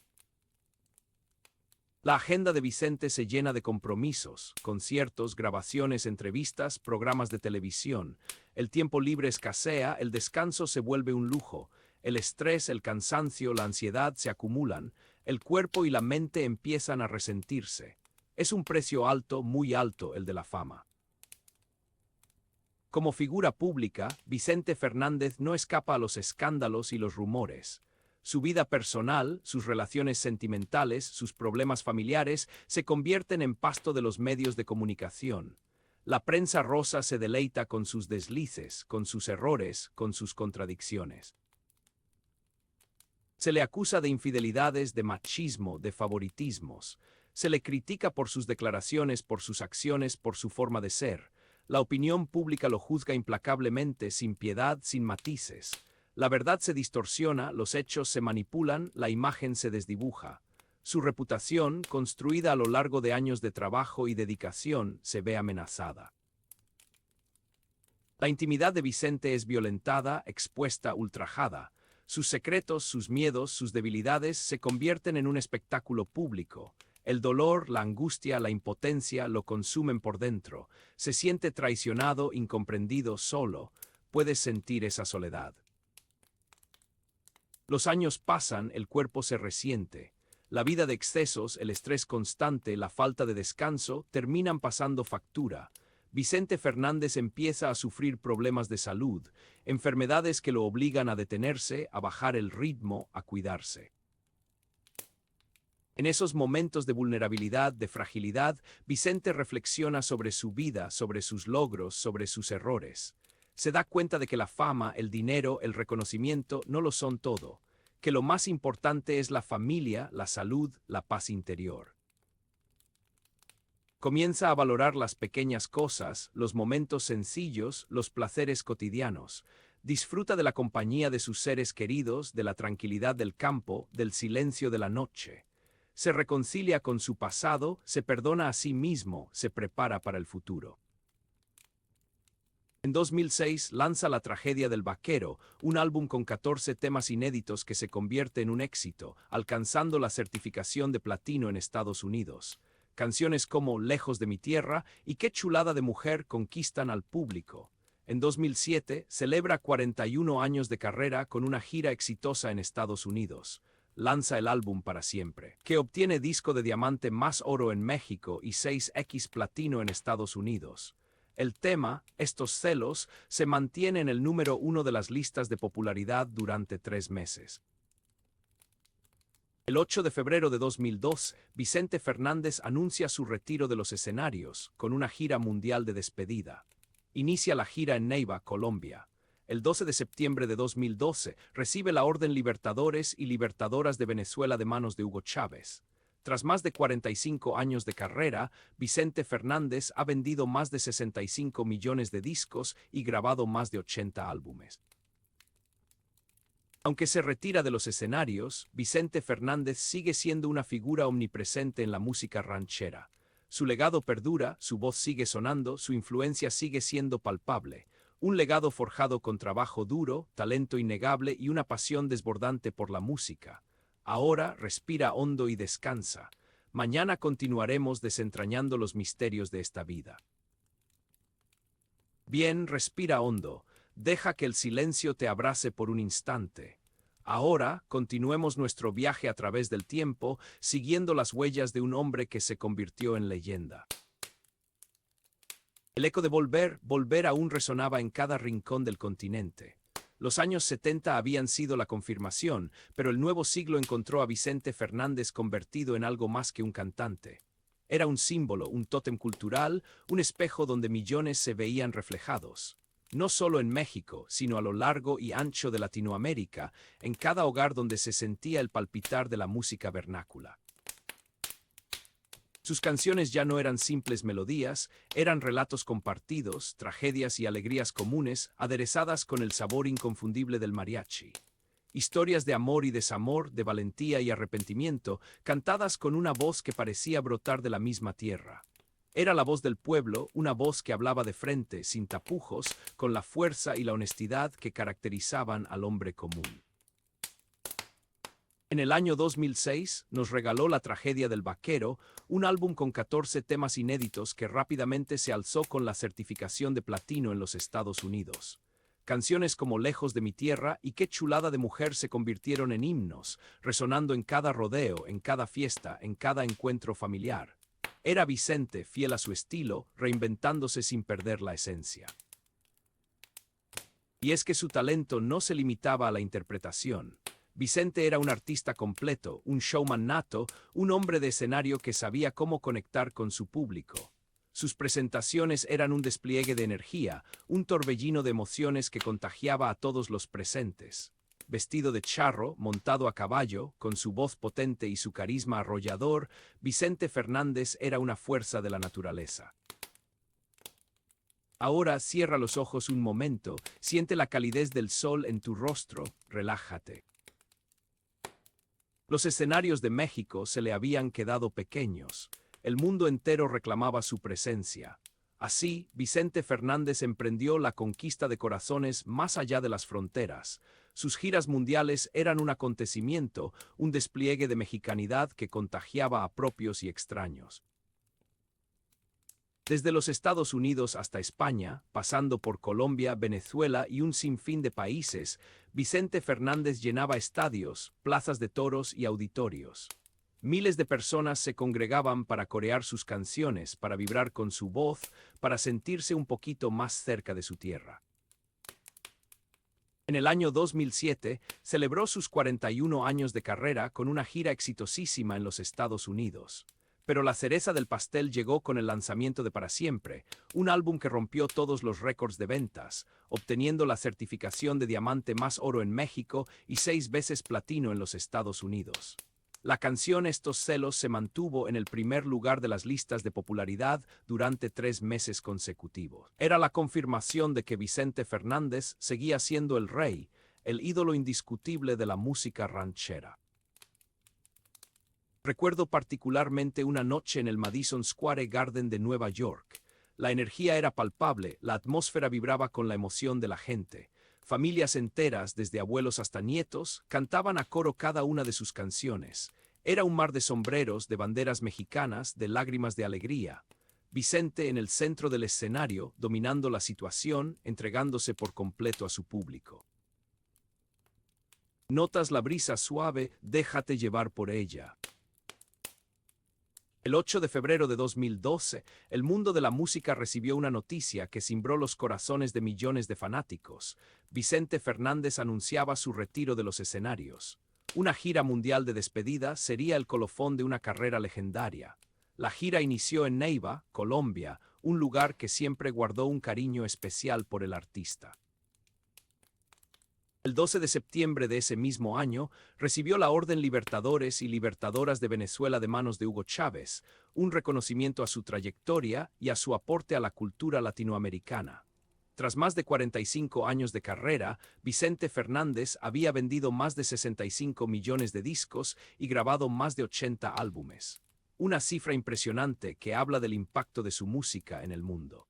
La agenda de Vicente se llena de compromisos, conciertos, grabaciones, entrevistas, programas de televisión. El tiempo libre escasea, el descanso se vuelve un lujo. El estrés, el cansancio, la ansiedad se acumulan. El cuerpo y la mente empiezan a resentirse. Es un precio alto, muy alto, el de la fama. Como figura pública, Vicente Fernández no escapa a los escándalos y los rumores. Su vida personal, sus relaciones sentimentales, sus problemas familiares se convierten en pasto de los medios de comunicación. La prensa rosa se deleita con sus deslices, con sus errores, con sus contradicciones. Se le acusa de infidelidades, de machismo, de favoritismos. Se le critica por sus declaraciones, por sus acciones, por su forma de ser. La opinión pública lo juzga implacablemente, sin piedad, sin matices. La verdad se distorsiona, los hechos se manipulan, la imagen se desdibuja. Su reputación, construida a lo largo de años de trabajo y dedicación, se ve amenazada. La intimidad de Vicente es violentada, expuesta, ultrajada. Sus secretos, sus miedos, sus debilidades se convierten en un espectáculo público. El dolor, la angustia, la impotencia lo consumen por dentro. Se siente traicionado, incomprendido, solo. Puedes sentir esa soledad. Los años pasan, el cuerpo se resiente. La vida de excesos, el estrés constante, la falta de descanso, terminan pasando factura. Vicente Fernández empieza a sufrir problemas de salud, enfermedades que lo obligan a detenerse, a bajar el ritmo, a cuidarse. En esos momentos de vulnerabilidad, de fragilidad, Vicente reflexiona sobre su vida, sobre sus logros, sobre sus errores. Se da cuenta de que la fama, el dinero, el reconocimiento no lo son todo, que lo más importante es la familia, la salud, la paz interior. Comienza a valorar las pequeñas cosas, los momentos sencillos, los placeres cotidianos. Disfruta de la compañía de sus seres queridos, de la tranquilidad del campo, del silencio de la noche. Se reconcilia con su pasado, se perdona a sí mismo, se prepara para el futuro. En 2006 lanza La tragedia del vaquero, un álbum con 14 temas inéditos que se convierte en un éxito, alcanzando la certificación de platino en Estados Unidos. Canciones como Lejos de mi tierra y Qué chulada de mujer conquistan al público. En 2007 celebra 41 años de carrera con una gira exitosa en Estados Unidos. Lanza el álbum Para Siempre, que obtiene disco de diamante más oro en México y 6X platino en Estados Unidos. El tema, Estos celos, se mantiene en el número 1 de las listas de popularidad durante 3 meses. El 8 de febrero de 2002, Vicente Fernández anuncia su retiro de los escenarios, con una gira mundial de despedida. Inicia la gira en Neiva, Colombia. El 12 de septiembre de 2012, recibe la Orden Libertadores y Libertadoras de Venezuela de manos de Hugo Chávez. Tras más de 45 años de carrera, Vicente Fernández ha vendido más de 65 millones de discos y grabado más de 80 álbumes. Aunque se retira de los escenarios, Vicente Fernández sigue siendo una figura omnipresente en la música ranchera. Su legado perdura, su voz sigue sonando, su influencia sigue siendo palpable. Un legado forjado con trabajo duro, talento innegable y una pasión desbordante por la música. Ahora respira hondo y descansa. Mañana continuaremos desentrañando los misterios de esta vida. Bien, respira hondo. Deja que el silencio te abrace por un instante. Ahora, continuemos nuestro viaje a través del tiempo, siguiendo las huellas de un hombre que se convirtió en leyenda. El eco de volver aún resonaba en cada rincón del continente. Los años 70 habían sido la confirmación, pero el nuevo siglo encontró a Vicente Fernández convertido en algo más que un cantante. Era un símbolo, un tótem cultural, un espejo donde millones se veían reflejados. No solo en México, sino a lo largo y ancho de Latinoamérica, en cada hogar donde se sentía el palpitar de la música vernácula. Sus canciones ya no eran simples melodías, eran relatos compartidos, tragedias y alegrías comunes, aderezadas con el sabor inconfundible del mariachi. Historias de amor y desamor, de valentía y arrepentimiento, cantadas con una voz que parecía brotar de la misma tierra. Era la voz del pueblo, una voz que hablaba de frente, sin tapujos, con la fuerza y la honestidad que caracterizaban al hombre común. En el año 2006 nos regaló La tragedia del vaquero, un álbum con 14 temas inéditos que rápidamente se alzó con la certificación de platino en los Estados Unidos. Canciones como Lejos de mi tierra y Qué chulada de mujer se convirtieron en himnos, resonando en cada rodeo, en cada fiesta, en cada encuentro familiar. Era Vicente, fiel a su estilo, reinventándose sin perder la esencia. Y es que su talento no se limitaba a la interpretación. Vicente era un artista completo, un showman nato, un hombre de escenario que sabía cómo conectar con su público. Sus presentaciones eran un despliegue de energía, un torbellino de emociones que contagiaba a todos los presentes. Vestido de charro, montado a caballo, con su voz potente y su carisma arrollador, Vicente Fernández era una fuerza de la naturaleza. Ahora cierra los ojos un momento, siente la calidez del sol en tu rostro, relájate. Los escenarios de México se le habían quedado pequeños. El mundo entero reclamaba su presencia. Así, Vicente Fernández emprendió la conquista de corazones más allá de las fronteras. Sus giras mundiales eran un acontecimiento, un despliegue de mexicanidad que contagiaba a propios y extraños. Desde los Estados Unidos hasta España, pasando por Colombia, Venezuela y un sinfín de países, Vicente Fernández llenaba estadios, plazas de toros y auditorios. Miles de personas se congregaban para corear sus canciones, para vibrar con su voz, para sentirse un poquito más cerca de su tierra. En el año 2007, celebró sus 41 años de carrera con una gira exitosísima en los Estados Unidos. Pero la cereza del pastel llegó con el lanzamiento de Para Siempre, un álbum que rompió todos los récords de ventas, obteniendo la certificación de diamante más oro en México y 6 veces platino en los Estados Unidos. La canción Estos celos se mantuvo en el primer lugar de las listas de popularidad durante 3 meses consecutivos. Era la confirmación de que Vicente Fernández seguía siendo el rey, el ídolo indiscutible de la música ranchera. Recuerdo particularmente una noche en el Madison Square Garden de Nueva York. La energía era palpable, la atmósfera vibraba con la emoción de la gente. Familias enteras, desde abuelos hasta nietos, cantaban a coro cada una de sus canciones. Era un mar de sombreros, de banderas mexicanas, de lágrimas de alegría. Vicente en el centro del escenario, dominando la situación, entregándose por completo a su público. Notas la brisa suave, déjate llevar por ella. El 8 de febrero de 2012, el mundo de la música recibió una noticia que cimbró los corazones de millones de fanáticos. Vicente Fernández anunciaba su retiro de los escenarios. Una gira mundial de despedida sería el colofón de una carrera legendaria. La gira inició en Neiva, Colombia, un lugar que siempre guardó un cariño especial por el artista. El 12 de septiembre de ese mismo año, recibió la Orden Libertadores y Libertadoras de Venezuela de manos de Hugo Chávez, un reconocimiento a su trayectoria y a su aporte a la cultura latinoamericana. Tras más de 45 años de carrera, Vicente Fernández había vendido más de 65 millones de discos y grabado más de 80 álbumes. Una cifra impresionante que habla del impacto de su música en el mundo.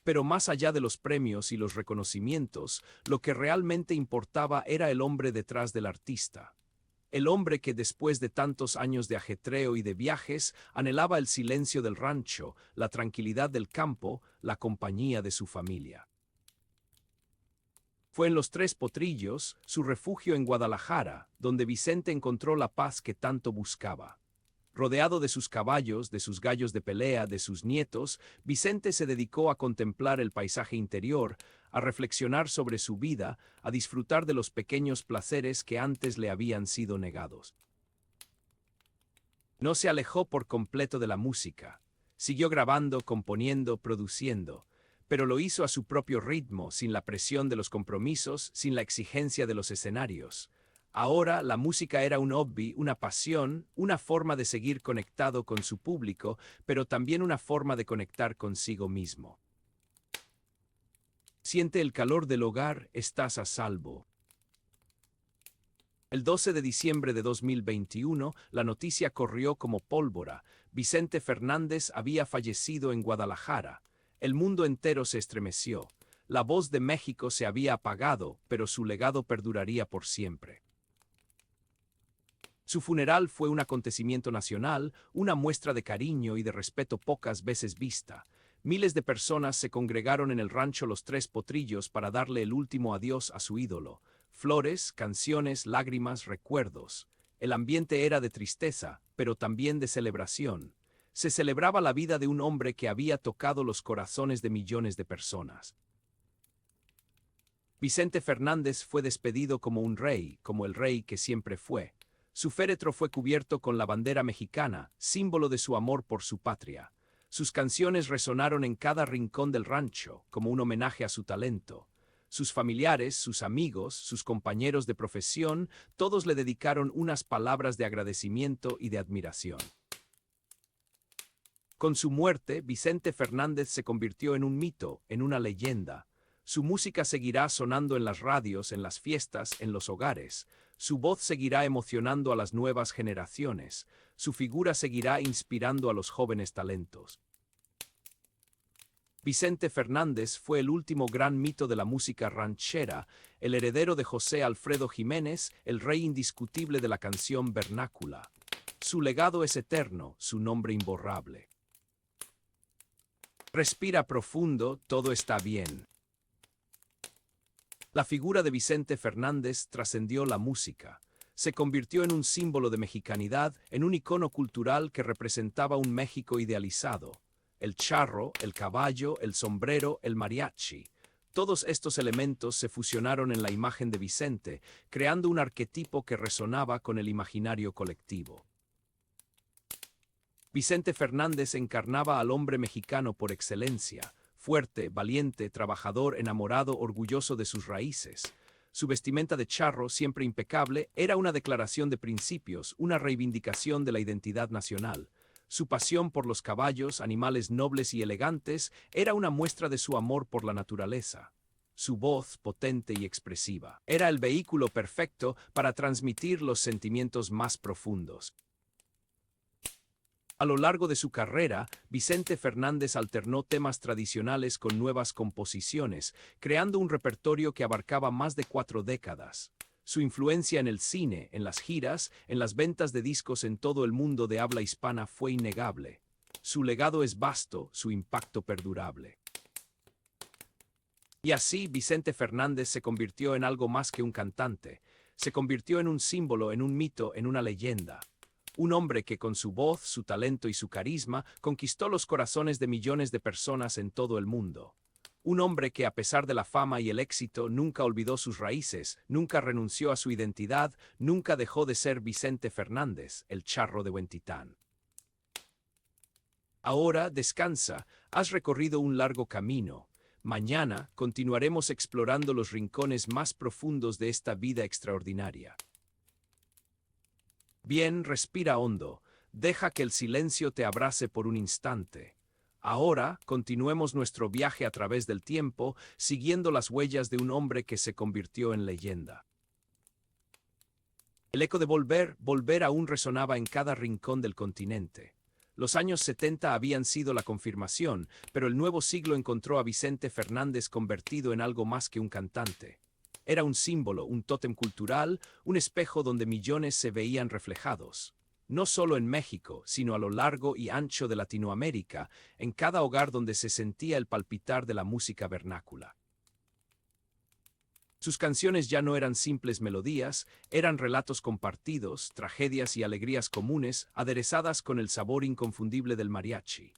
Pero más allá de los premios y los reconocimientos, lo que realmente importaba era el hombre detrás del artista. El hombre que después de tantos años de ajetreo y de viajes anhelaba el silencio del rancho, la tranquilidad del campo, la compañía de su familia. Fue en Los Tres Potrillos, su refugio en Guadalajara, donde Vicente encontró la paz que tanto buscaba. Rodeado de sus caballos, de sus gallos de pelea, de sus nietos, Vicente se dedicó a contemplar el paisaje interior, a reflexionar sobre su vida, a disfrutar de los pequeños placeres que antes le habían sido negados. No se alejó por completo de la música. Siguió grabando, componiendo, produciendo, pero lo hizo a su propio ritmo, sin la presión de los compromisos, sin la exigencia de los escenarios. Ahora la música era un hobby, una pasión, una forma de seguir conectado con su público, pero también una forma de conectar consigo mismo. Siente el calor del hogar, estás a salvo. El 12 de diciembre de 2021, la noticia corrió como pólvora. Vicente Fernández había fallecido en Guadalajara. El mundo entero se estremeció. La voz de México se había apagado, pero su legado perduraría por siempre. Su funeral fue un acontecimiento nacional, una muestra de cariño y de respeto pocas veces vista. Miles de personas se congregaron en el rancho Los Tres Potrillos para darle el último adiós a su ídolo. Flores, canciones, lágrimas, recuerdos. El ambiente era de tristeza, pero también de celebración. Se celebraba la vida de un hombre que había tocado los corazones de millones de personas. Vicente Fernández fue despedido como un rey, como el rey que siempre fue. Su féretro fue cubierto con la bandera mexicana, símbolo de su amor por su patria. Sus canciones resonaron en cada rincón del rancho, como un homenaje a su talento. Sus familiares, sus amigos, sus compañeros de profesión, todos le dedicaron unas palabras de agradecimiento y de admiración. Con su muerte, Vicente Fernández se convirtió en un mito, en una leyenda. Su música seguirá sonando en las radios, en las fiestas, en los hogares. Su voz seguirá emocionando a las nuevas generaciones. Su figura seguirá inspirando a los jóvenes talentos. Vicente Fernández fue el último gran mito de la música ranchera, el heredero de José Alfredo Jiménez, el rey indiscutible de la canción vernácula. Su legado es eterno, su nombre imborrable. Respira profundo, todo está bien. La figura de Vicente Fernández trascendió la música. Se convirtió en un símbolo de mexicanidad, en un icono cultural que representaba un México idealizado. El charro, el caballo, el sombrero, el mariachi. Todos estos elementos se fusionaron en la imagen de Vicente, creando un arquetipo que resonaba con el imaginario colectivo. Vicente Fernández encarnaba al hombre mexicano por excelencia. Fuerte, valiente, trabajador, enamorado, orgulloso de sus raíces. Su vestimenta de charro, siempre impecable, era una declaración de principios, una reivindicación de la identidad nacional. Su pasión por los caballos, animales nobles y elegantes, era una muestra de su amor por la naturaleza. Su voz, potente y expresiva, era el vehículo perfecto para transmitir los sentimientos más profundos. A lo largo de su carrera, Vicente Fernández alternó temas tradicionales con nuevas composiciones, creando un repertorio que abarcaba más de 4 décadas. Su influencia en el cine, en las giras, en las ventas de discos en todo el mundo de habla hispana fue innegable. Su legado es vasto, su impacto perdurable. Y así, Vicente Fernández se convirtió en algo más que un cantante. Se convirtió en un símbolo, en un mito, en una leyenda. Un hombre que con su voz, su talento y su carisma conquistó los corazones de millones de personas en todo el mundo. Un hombre que a pesar de la fama y el éxito nunca olvidó sus raíces, nunca renunció a su identidad, nunca dejó de ser Vicente Fernández, el charro de Huentitán. Ahora descansa, has recorrido un largo camino. Mañana continuaremos explorando los rincones más profundos de esta vida extraordinaria. Bien, respira hondo, deja que el silencio te abrace por un instante. Ahora, continuemos nuestro viaje a través del tiempo, siguiendo las huellas de un hombre que se convirtió en leyenda. El eco de volver aún resonaba en cada rincón del continente. Los años 70 habían sido la confirmación, pero el nuevo siglo encontró a Vicente Fernández convertido en algo más que un cantante. Era un símbolo, un tótem cultural, un espejo donde millones se veían reflejados. No solo en México, sino a lo largo y ancho de Latinoamérica, en cada hogar donde se sentía el palpitar de la música vernácula. Sus canciones ya no eran simples melodías, eran relatos compartidos, tragedias y alegrías comunes, aderezadas con el sabor inconfundible del mariachi.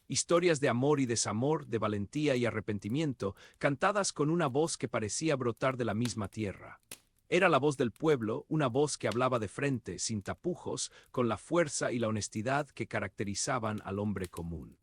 Historias de amor y desamor, de valentía y arrepentimiento, cantadas con una voz que parecía brotar de la misma tierra. Era la voz del pueblo, una voz que hablaba de frente, sin tapujos, con la fuerza y la honestidad que caracterizaban al hombre común.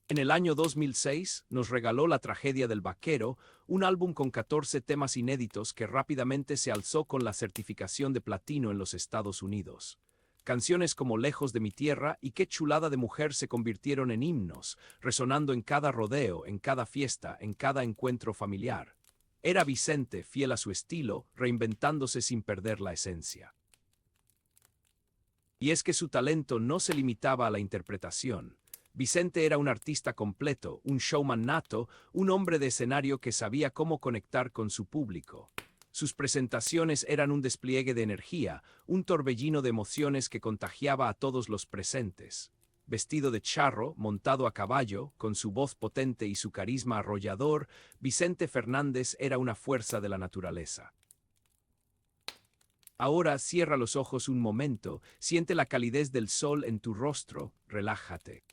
En el año 2006 nos regaló La tragedia del vaquero, un álbum con 14 temas inéditos que rápidamente se alzó con la certificación de platino en los Estados Unidos. Canciones como Lejos de mi tierra y Qué chulada de mujer se convirtieron en himnos, resonando en cada rodeo, en cada fiesta, en cada encuentro familiar. Era Vicente, fiel a su estilo, reinventándose sin perder la esencia. Y es que su talento no se limitaba a la interpretación. Vicente era un artista completo, un showman nato, un hombre de escenario que sabía cómo conectar con su público. Sus presentaciones eran un despliegue de energía, un torbellino de emociones que contagiaba a todos los presentes. Vestido de charro, montado a caballo, con su voz potente y su carisma arrollador, Vicente Fernández era una fuerza de la naturaleza. Ahora cierra los ojos un momento, siente la calidez del sol en tu rostro, relájate.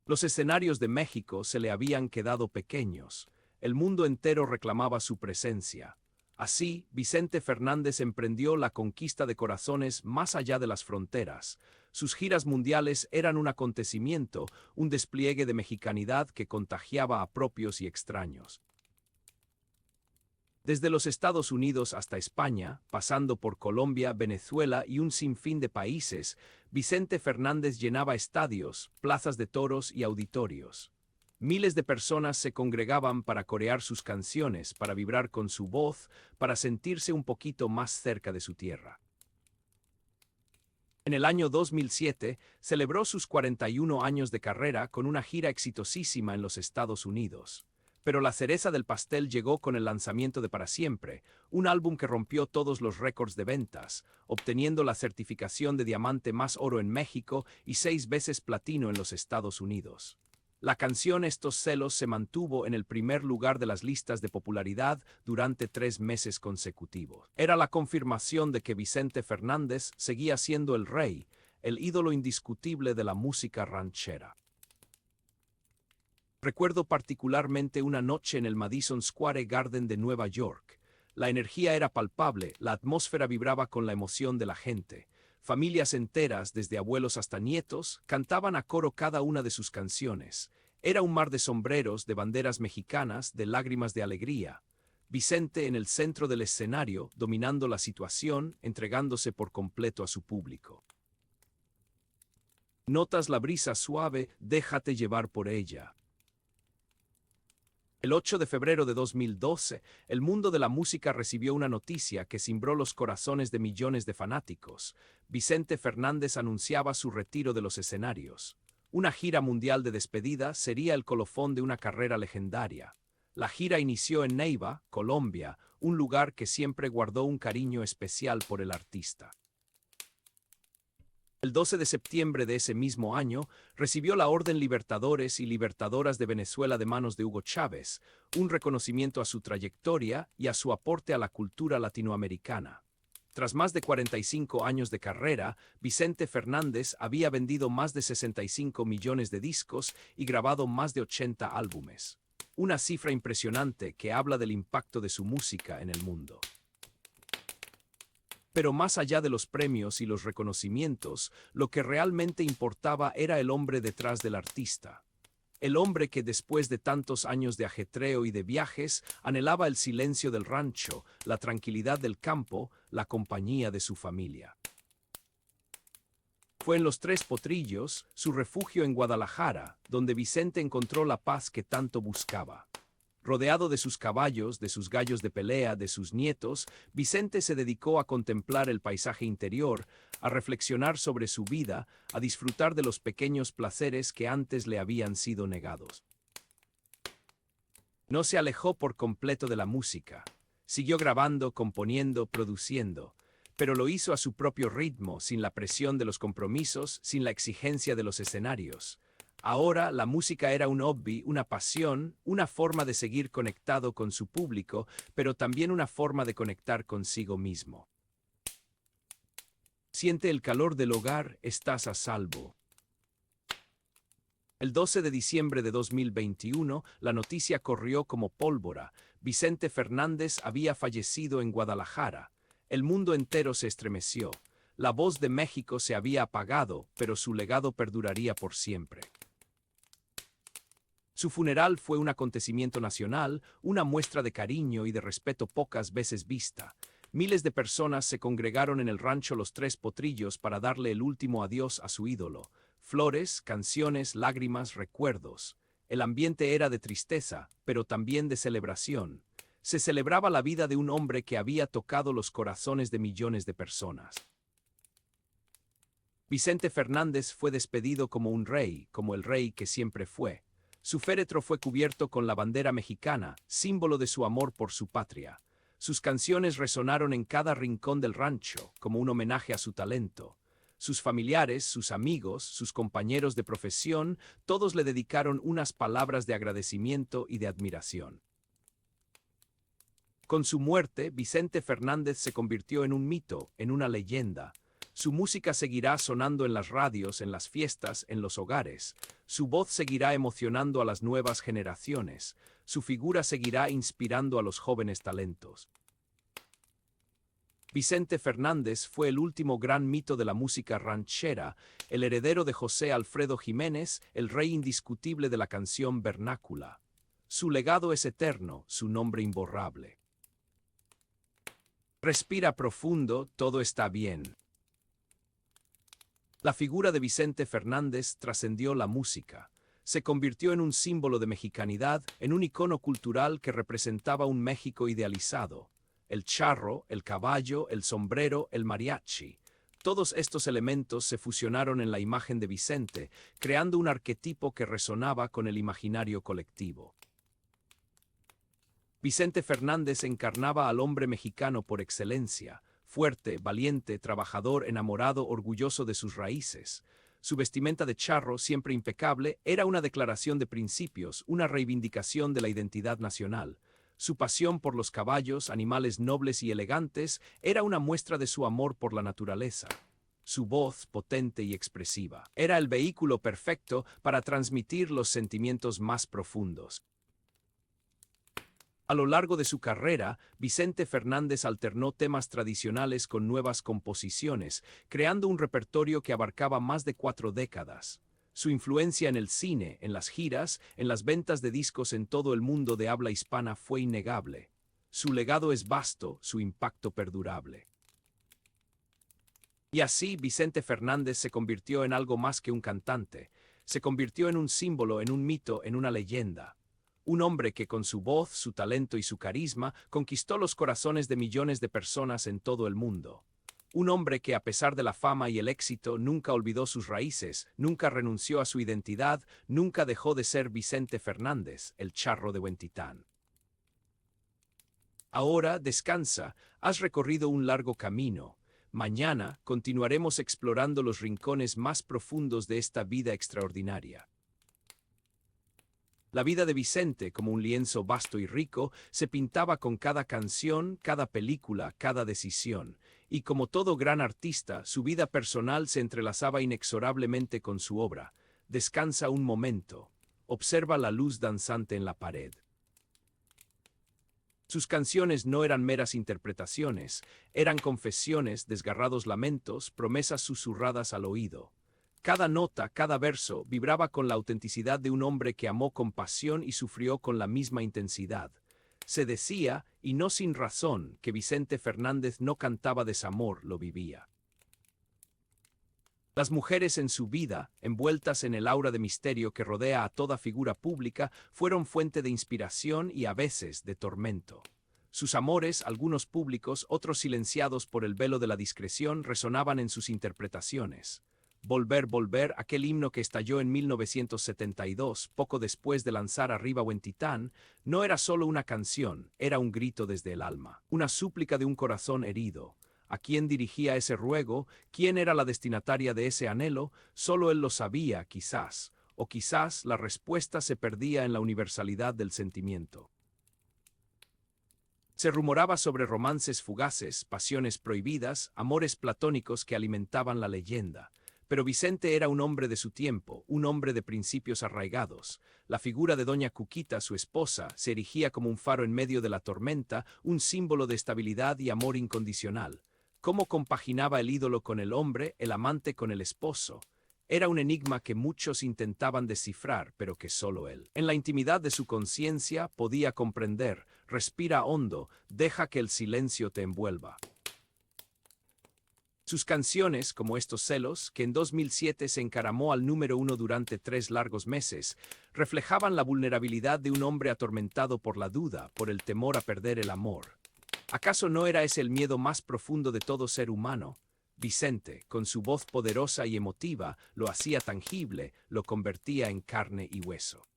Los escenarios de México se le habían quedado pequeños. El mundo entero reclamaba su presencia. Así, Vicente Fernández emprendió la conquista de corazones más allá de las fronteras. Sus giras mundiales eran un acontecimiento, un despliegue de mexicanidad que contagiaba a propios y extraños. Desde los Estados Unidos hasta España, pasando por Colombia, Venezuela y un sinfín de países, Vicente Fernández llenaba estadios, plazas de toros y auditorios. Miles de personas se congregaban para corear sus canciones, para vibrar con su voz, para sentirse un poquito más cerca de su tierra. En el año 2007, celebró sus 41 años de carrera con una gira exitosísima en los Estados Unidos. Pero la cereza del pastel llegó con el lanzamiento de Para Siempre, un álbum que rompió todos los récords de ventas, obteniendo la certificación de diamante más oro en México y 6 veces platino en los Estados Unidos. La canción Estos celos se mantuvo en el primer lugar de las listas de popularidad durante 3 meses consecutivos. Era la confirmación de que Vicente Fernández seguía siendo el rey, el ídolo indiscutible de la música ranchera. Recuerdo particularmente una noche en el Madison Square Garden de Nueva York. La energía era palpable, la atmósfera vibraba con la emoción de la gente. Familias enteras, desde abuelos hasta nietos, cantaban a coro cada una de sus canciones. Era un mar de sombreros, de banderas mexicanas, de lágrimas de alegría. Vicente en el centro del escenario, dominando la situación, entregándose por completo a su público. Notas la brisa suave, déjate llevar por ella. El 8 de febrero de 2012, el mundo de la música recibió una noticia que cimbró los corazones de millones de fanáticos. Vicente Fernández anunciaba su retiro de los escenarios. Una gira mundial de despedida sería el colofón de una carrera legendaria. La gira inició en Neiva, Colombia, un lugar que siempre guardó un cariño especial por el artista. El 12 de septiembre de ese mismo año, recibió la Orden Libertadores y Libertadoras de Venezuela de manos de Hugo Chávez, un reconocimiento a su trayectoria y a su aporte a la cultura latinoamericana. Tras más de 45 años de carrera, Vicente Fernández había vendido más de 65 millones de discos y grabado más de 80 álbumes. Una cifra impresionante que habla del impacto de su música en el mundo. Pero más allá de los premios y los reconocimientos, lo que realmente importaba era el hombre detrás del artista. El hombre que después de tantos años de ajetreo y de viajes, anhelaba el silencio del rancho, la tranquilidad del campo, la compañía de su familia. Fue en Los Tres Potrillos, su refugio en Guadalajara, donde Vicente encontró la paz que tanto buscaba. Rodeado de sus caballos, de sus gallos de pelea, de sus nietos, Vicente se dedicó a contemplar el paisaje interior, a reflexionar sobre su vida, a disfrutar de los pequeños placeres que antes le habían sido negados. No se alejó por completo de la música. Siguió grabando, componiendo, produciendo, pero lo hizo a su propio ritmo, sin la presión de los compromisos, sin la exigencia de los escenarios. Ahora la música era un hobby, una pasión, una forma de seguir conectado con su público, pero también una forma de conectar consigo mismo. Siente el calor del hogar, estás a salvo. El 12 de diciembre de 2021, la noticia corrió como pólvora. Vicente Fernández había fallecido en Guadalajara. El mundo entero se estremeció. La voz de México se había apagado, pero su legado perduraría por siempre. Su funeral fue un acontecimiento nacional, una muestra de cariño y de respeto pocas veces vista. Miles de personas se congregaron en el rancho Los Tres Potrillos para darle el último adiós a su ídolo. Flores, canciones, lágrimas, recuerdos. El ambiente era de tristeza, pero también de celebración. Se celebraba la vida de un hombre que había tocado los corazones de millones de personas. Vicente Fernández fue despedido como un rey, como el rey que siempre fue. Su féretro fue cubierto con la bandera mexicana, símbolo de su amor por su patria. Sus canciones resonaron en cada rincón del rancho, como un homenaje a su talento. Sus familiares, sus amigos, sus compañeros de profesión, todos le dedicaron unas palabras de agradecimiento y de admiración. Con su muerte, Vicente Fernández se convirtió en un mito, en una leyenda. Su música seguirá sonando en las radios, en las fiestas, en los hogares. Su voz seguirá emocionando a las nuevas generaciones. Su figura seguirá inspirando a los jóvenes talentos. Vicente Fernández fue el último gran mito de la música ranchera, el heredero de José Alfredo Jiménez, el rey indiscutible de la canción vernácula. Su legado es eterno, su nombre imborrable. Respira profundo, todo está bien. La figura de Vicente Fernández trascendió la música. Se convirtió en un símbolo de mexicanidad, en un icono cultural que representaba un México idealizado. El charro, el caballo, el sombrero, el mariachi. Todos estos elementos se fusionaron en la imagen de Vicente, creando un arquetipo que resonaba con el imaginario colectivo. Vicente Fernández encarnaba al hombre mexicano por excelencia, fuerte, valiente, trabajador, enamorado, orgulloso de sus raíces. Su vestimenta de charro, siempre impecable, era una declaración de principios, una reivindicación de la identidad nacional. Su pasión por los caballos, animales nobles y elegantes, era una muestra de su amor por la naturaleza. Su voz, potente y expresiva, era el vehículo perfecto para transmitir los sentimientos más profundos. A lo largo de su carrera, Vicente Fernández alternó temas tradicionales con nuevas composiciones, creando un repertorio que abarcaba más de 4 décadas. Su influencia en el cine, en las giras, en las ventas de discos en todo el mundo de habla hispana fue innegable. Su legado es vasto, su impacto perdurable. Y así, Vicente Fernández se convirtió en algo más que un cantante. Se convirtió en un símbolo, en un mito, en una leyenda. Un hombre que con su voz, su talento y su carisma conquistó los corazones de millones de personas en todo el mundo. Un hombre que a pesar de la fama y el éxito nunca olvidó sus raíces, nunca renunció a su identidad, nunca dejó de ser Vicente Fernández, el charro de Huentitán. Ahora descansa, has recorrido un largo camino. Mañana continuaremos explorando los rincones más profundos de esta vida extraordinaria. La vida de Vicente, como un lienzo vasto y rico, se pintaba con cada canción, cada película, cada decisión. Y como todo gran artista, su vida personal se entrelazaba inexorablemente con su obra. Descansa un momento. Observa la luz danzante en la pared. Sus canciones no eran meras interpretaciones, eran confesiones, desgarrados lamentos, promesas susurradas al oído. Cada nota, cada verso, vibraba con la autenticidad de un hombre que amó con pasión y sufrió con la misma intensidad. Se decía, y no sin razón, que Vicente Fernández no cantaba desamor, lo vivía. Las mujeres en su vida, envueltas en el aura de misterio que rodea a toda figura pública, fueron fuente de inspiración y a veces de tormento. Sus amores, algunos públicos, otros silenciados por el velo de la discreción, resonaban en sus interpretaciones. Volver, volver, aquel himno que estalló en 1972, poco después de lanzar Arriba Huentitán, no era solo una canción, era un grito desde el alma, una súplica de un corazón herido. ¿A quién dirigía ese ruego? ¿Quién era la destinataria de ese anhelo? Solo él lo sabía, quizás, o quizás la respuesta se perdía en la universalidad del sentimiento. Se rumoraba sobre romances fugaces, pasiones prohibidas, amores platónicos que alimentaban la leyenda. Pero Vicente era un hombre de su tiempo, un hombre de principios arraigados. La figura de doña Cuquita, su esposa, se erigía como un faro en medio de la tormenta, un símbolo de estabilidad y amor incondicional. ¿Cómo compaginaba el ídolo con el hombre, el amante con el esposo? Era un enigma que muchos intentaban descifrar, pero que solo él, en la intimidad de su conciencia, podía comprender. Respira hondo, deja que el silencio te envuelva. Sus canciones, como Estos celos, que en 2007 se encaramó al número 1 durante 3 largos meses, reflejaban la vulnerabilidad de un hombre atormentado por la duda, por el temor a perder el amor. ¿Acaso no era ese el miedo más profundo de todo ser humano? Vicente, con su voz poderosa y emotiva, lo hacía tangible, lo convertía en carne y hueso.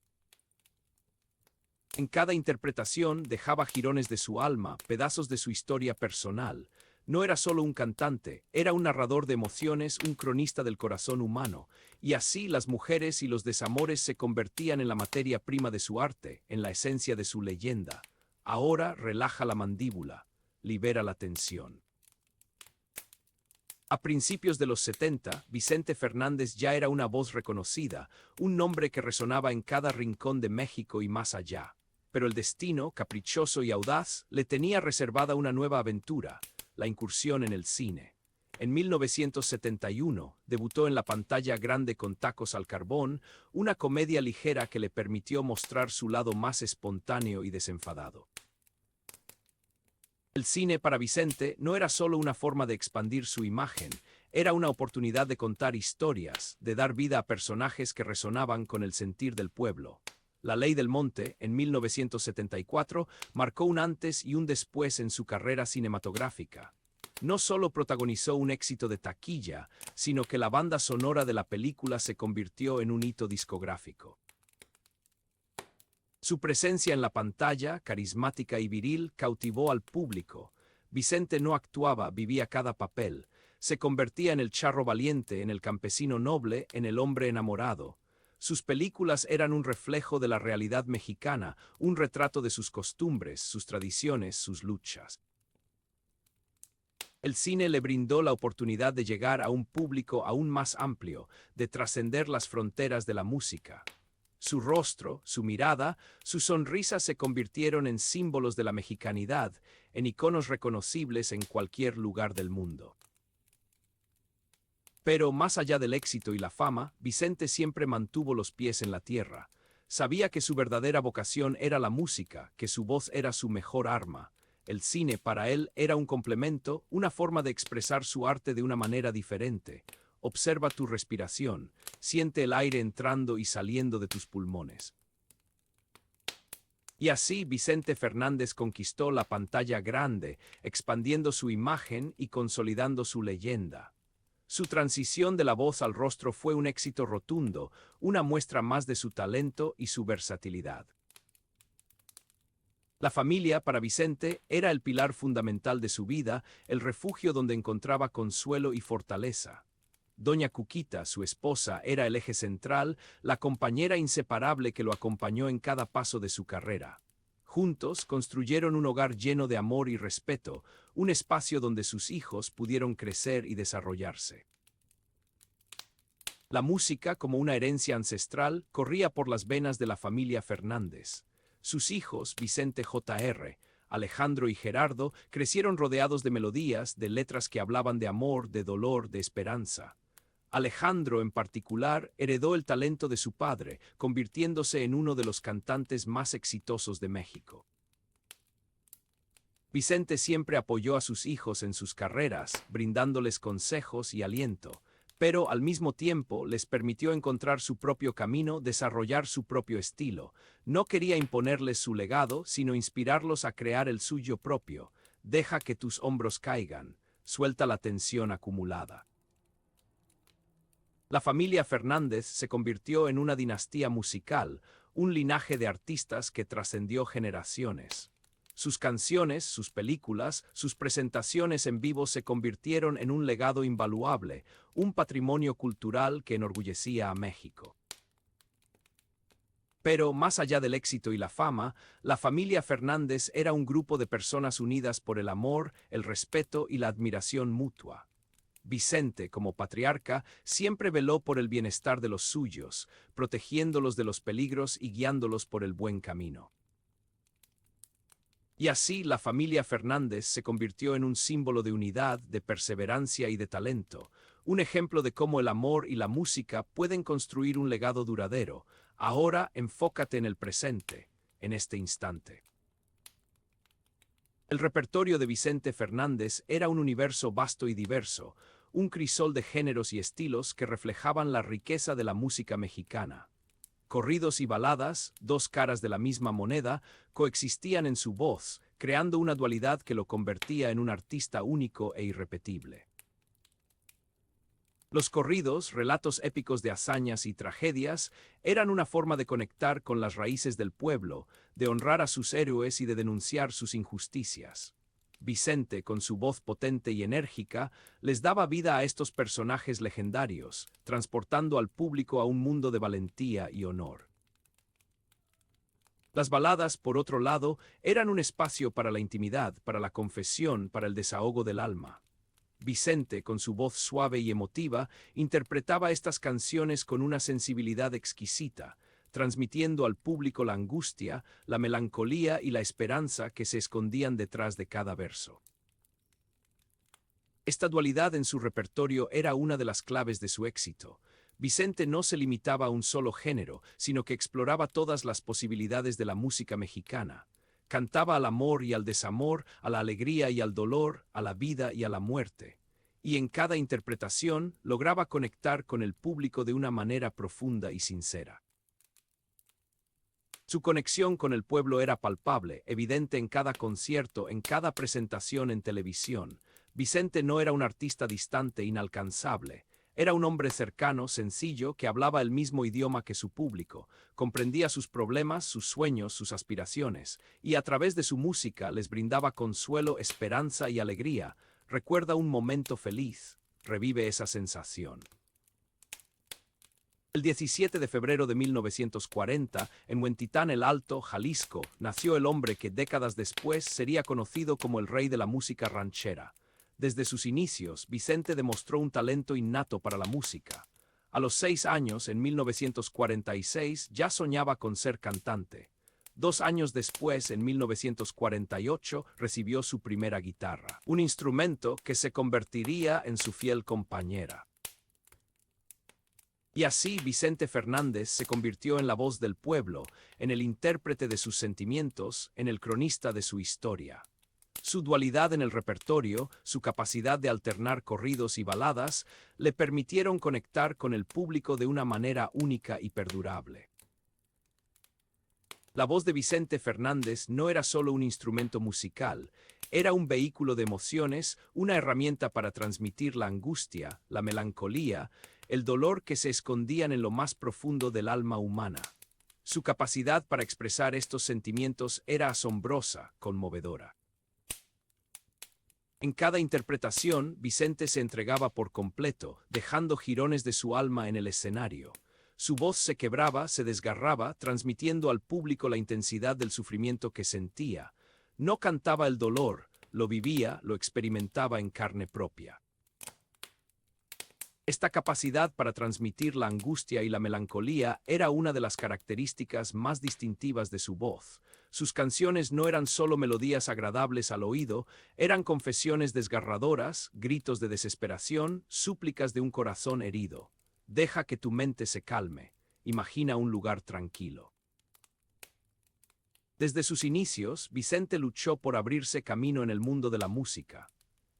En cada interpretación dejaba jirones de su alma, pedazos de su historia personal. No era solo un cantante, era un narrador de emociones, un cronista del corazón humano, y así las mujeres y los desamores se convertían en la materia prima de su arte, en la esencia de su leyenda. Ahora relaja la mandíbula, libera la tensión. A principios de los 70, Vicente Fernández ya era una voz reconocida, un nombre que resonaba en cada rincón de México y más allá. Pero el destino, caprichoso y audaz, le tenía reservada una nueva aventura, la incursión en el cine. En 1971, debutó en la pantalla grande con Tacos al Carbón, una comedia ligera que le permitió mostrar su lado más espontáneo y desenfadado. El cine para Vicente no era solo una forma de expandir su imagen, era una oportunidad de contar historias, de dar vida a personajes que resonaban con el sentir del pueblo. La Ley del Monte, en 1974, marcó un antes y un después en su carrera cinematográfica. No solo protagonizó un éxito de taquilla, sino que la banda sonora de la película se convirtió en un hito discográfico. Su presencia en la pantalla, carismática y viril, cautivó al público. Vicente no actuaba, vivía cada papel. Se convertía en el charro valiente, en el campesino noble, en el hombre enamorado. Sus películas eran un reflejo de la realidad mexicana, un retrato de sus costumbres, sus tradiciones, sus luchas. El cine le brindó la oportunidad de llegar a un público aún más amplio, de trascender las fronteras de la música. Su rostro, su mirada, su sonrisa se convirtieron en símbolos de la mexicanidad, en iconos reconocibles en cualquier lugar del mundo. Pero más allá del éxito y la fama, Vicente siempre mantuvo los pies en la tierra. Sabía que su verdadera vocación era la música, que su voz era su mejor arma. El cine para él era un complemento, una forma de expresar su arte de una manera diferente. Observa tu respiración, siente el aire entrando y saliendo de tus pulmones. Y así Vicente Fernández conquistó la pantalla grande, expandiendo su imagen y consolidando su leyenda. Su transición de la voz al rostro fue un éxito rotundo, una muestra más de su talento y su versatilidad. La familia, para Vicente, era el pilar fundamental de su vida, el refugio donde encontraba consuelo y fortaleza. Doña Cuquita, su esposa, era el eje central, la compañera inseparable que lo acompañó en cada paso de su carrera. Juntos construyeron un hogar lleno de amor y respeto, un espacio donde sus hijos pudieron crecer y desarrollarse. La música, como una herencia ancestral, corría por las venas de la familia Fernández. Sus hijos, Vicente Jr., Alejandro y Gerardo, crecieron rodeados de melodías, de letras que hablaban de amor, de dolor, de esperanza. Alejandro, en particular, heredó el talento de su padre, convirtiéndose en uno de los cantantes más exitosos de México. Vicente siempre apoyó a sus hijos en sus carreras, brindándoles consejos y aliento, pero al mismo tiempo les permitió encontrar su propio camino, desarrollar su propio estilo. No quería imponerles su legado, sino inspirarlos a crear el suyo propio. Deja que tus hombros caigan, suelta la tensión acumulada. La familia Fernández se convirtió en una dinastía musical, un linaje de artistas que trascendió generaciones. Sus canciones, sus películas, sus presentaciones en vivo se convirtieron en un legado invaluable, un patrimonio cultural que enorgullecía a México. Pero más allá del éxito y la fama, la familia Fernández era un grupo de personas unidas por el amor, el respeto y la admiración mutua. Vicente, como patriarca, siempre veló por el bienestar de los suyos, protegiéndolos de los peligros y guiándolos por el buen camino. Y así la familia Fernández se convirtió en un símbolo de unidad, de perseverancia y de talento, un ejemplo de cómo el amor y la música pueden construir un legado duradero. Ahora enfócate en el presente, en este instante. El repertorio de Vicente Fernández era un universo vasto y diverso, un crisol de géneros y estilos que reflejaban la riqueza de la música mexicana. Corridos y baladas, dos caras de la misma moneda, coexistían en su voz, creando una dualidad que lo convertía en un artista único e irrepetible. Los corridos, relatos épicos de hazañas y tragedias, eran una forma de conectar con las raíces del pueblo, de honrar a sus héroes y de denunciar sus injusticias. Vicente, con su voz potente y enérgica, les daba vida a estos personajes legendarios, transportando al público a un mundo de valentía y honor. Las baladas, por otro lado, eran un espacio para la intimidad, para la confesión, para el desahogo del alma. Vicente, con su voz suave y emotiva, interpretaba estas canciones con una sensibilidad exquisita, transmitiendo al público la angustia, la melancolía y la esperanza que se escondían detrás de cada verso. Esta dualidad en su repertorio era una de las claves de su éxito. Vicente no se limitaba a un solo género, sino que exploraba todas las posibilidades de la música mexicana. Cantaba al amor y al desamor, a la alegría y al dolor, a la vida y a la muerte. Y en cada interpretación lograba conectar con el público de una manera profunda y sincera. Su conexión con el pueblo era palpable, evidente en cada concierto, en cada presentación en televisión. Vicente no era un artista distante, inalcanzable. Era un hombre cercano, sencillo, que hablaba el mismo idioma que su público, comprendía sus problemas, sus sueños, sus aspiraciones, y a través de su música les brindaba consuelo, esperanza y alegría. Recuerda un momento feliz, revive esa sensación. El 17 de febrero de 1940, en Huentitán el Alto, Jalisco, nació el hombre que décadas después sería conocido como el rey de la música ranchera. Desde sus inicios, Vicente demostró un talento innato para la música. A los 6 años, en 1946, ya soñaba con ser cantante. 2 años después, en 1948, recibió su primera guitarra, un instrumento que se convertiría en su fiel compañera. Y así Vicente Fernández se convirtió en la voz del pueblo, en el intérprete de sus sentimientos, en el cronista de su historia. Su dualidad en el repertorio, su capacidad de alternar corridos y baladas, le permitieron conectar con el público de una manera única y perdurable. La voz de Vicente Fernández no era solo un instrumento musical, era un vehículo de emociones, una herramienta para transmitir la angustia, la melancolía, el dolor que se escondían en lo más profundo del alma humana. Su capacidad para expresar estos sentimientos era asombrosa, conmovedora. En cada interpretación, Vicente se entregaba por completo, dejando jirones de su alma en el escenario. Su voz se quebraba, se desgarraba, transmitiendo al público la intensidad del sufrimiento que sentía. No cantaba el dolor, lo vivía, lo experimentaba en carne propia. Esta capacidad para transmitir la angustia y la melancolía era una de las características más distintivas de su voz. Sus canciones no eran solo melodías agradables al oído, eran confesiones desgarradoras, gritos de desesperación, súplicas de un corazón herido. Deja que tu mente se calme, imagina un lugar tranquilo. Desde sus inicios, Vicente luchó por abrirse camino en el mundo de la música.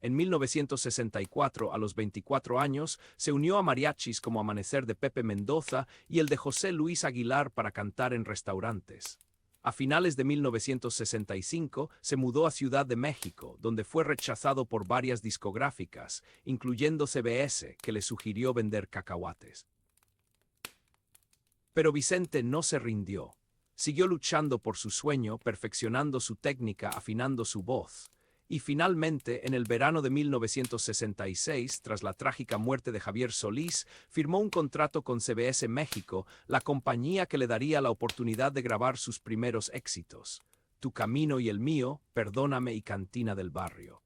En 1964, a los 24 años, se unió a mariachis como Amanecer de Pepe Mendoza y el de José Luis Aguilar para cantar en restaurantes. A finales de 1965, se mudó a Ciudad de México, donde fue rechazado por varias discográficas, incluyendo CBS, que le sugirió vender cacahuates. Pero Vicente no se rindió. Siguió luchando por su sueño, perfeccionando su técnica, afinando su voz. Y finalmente, en el verano de 1966, tras la trágica muerte de Javier Solís, firmó un contrato con CBS México, la compañía que le daría la oportunidad de grabar sus primeros éxitos: Tu camino y el mío, Perdóname y Cantina del barrio.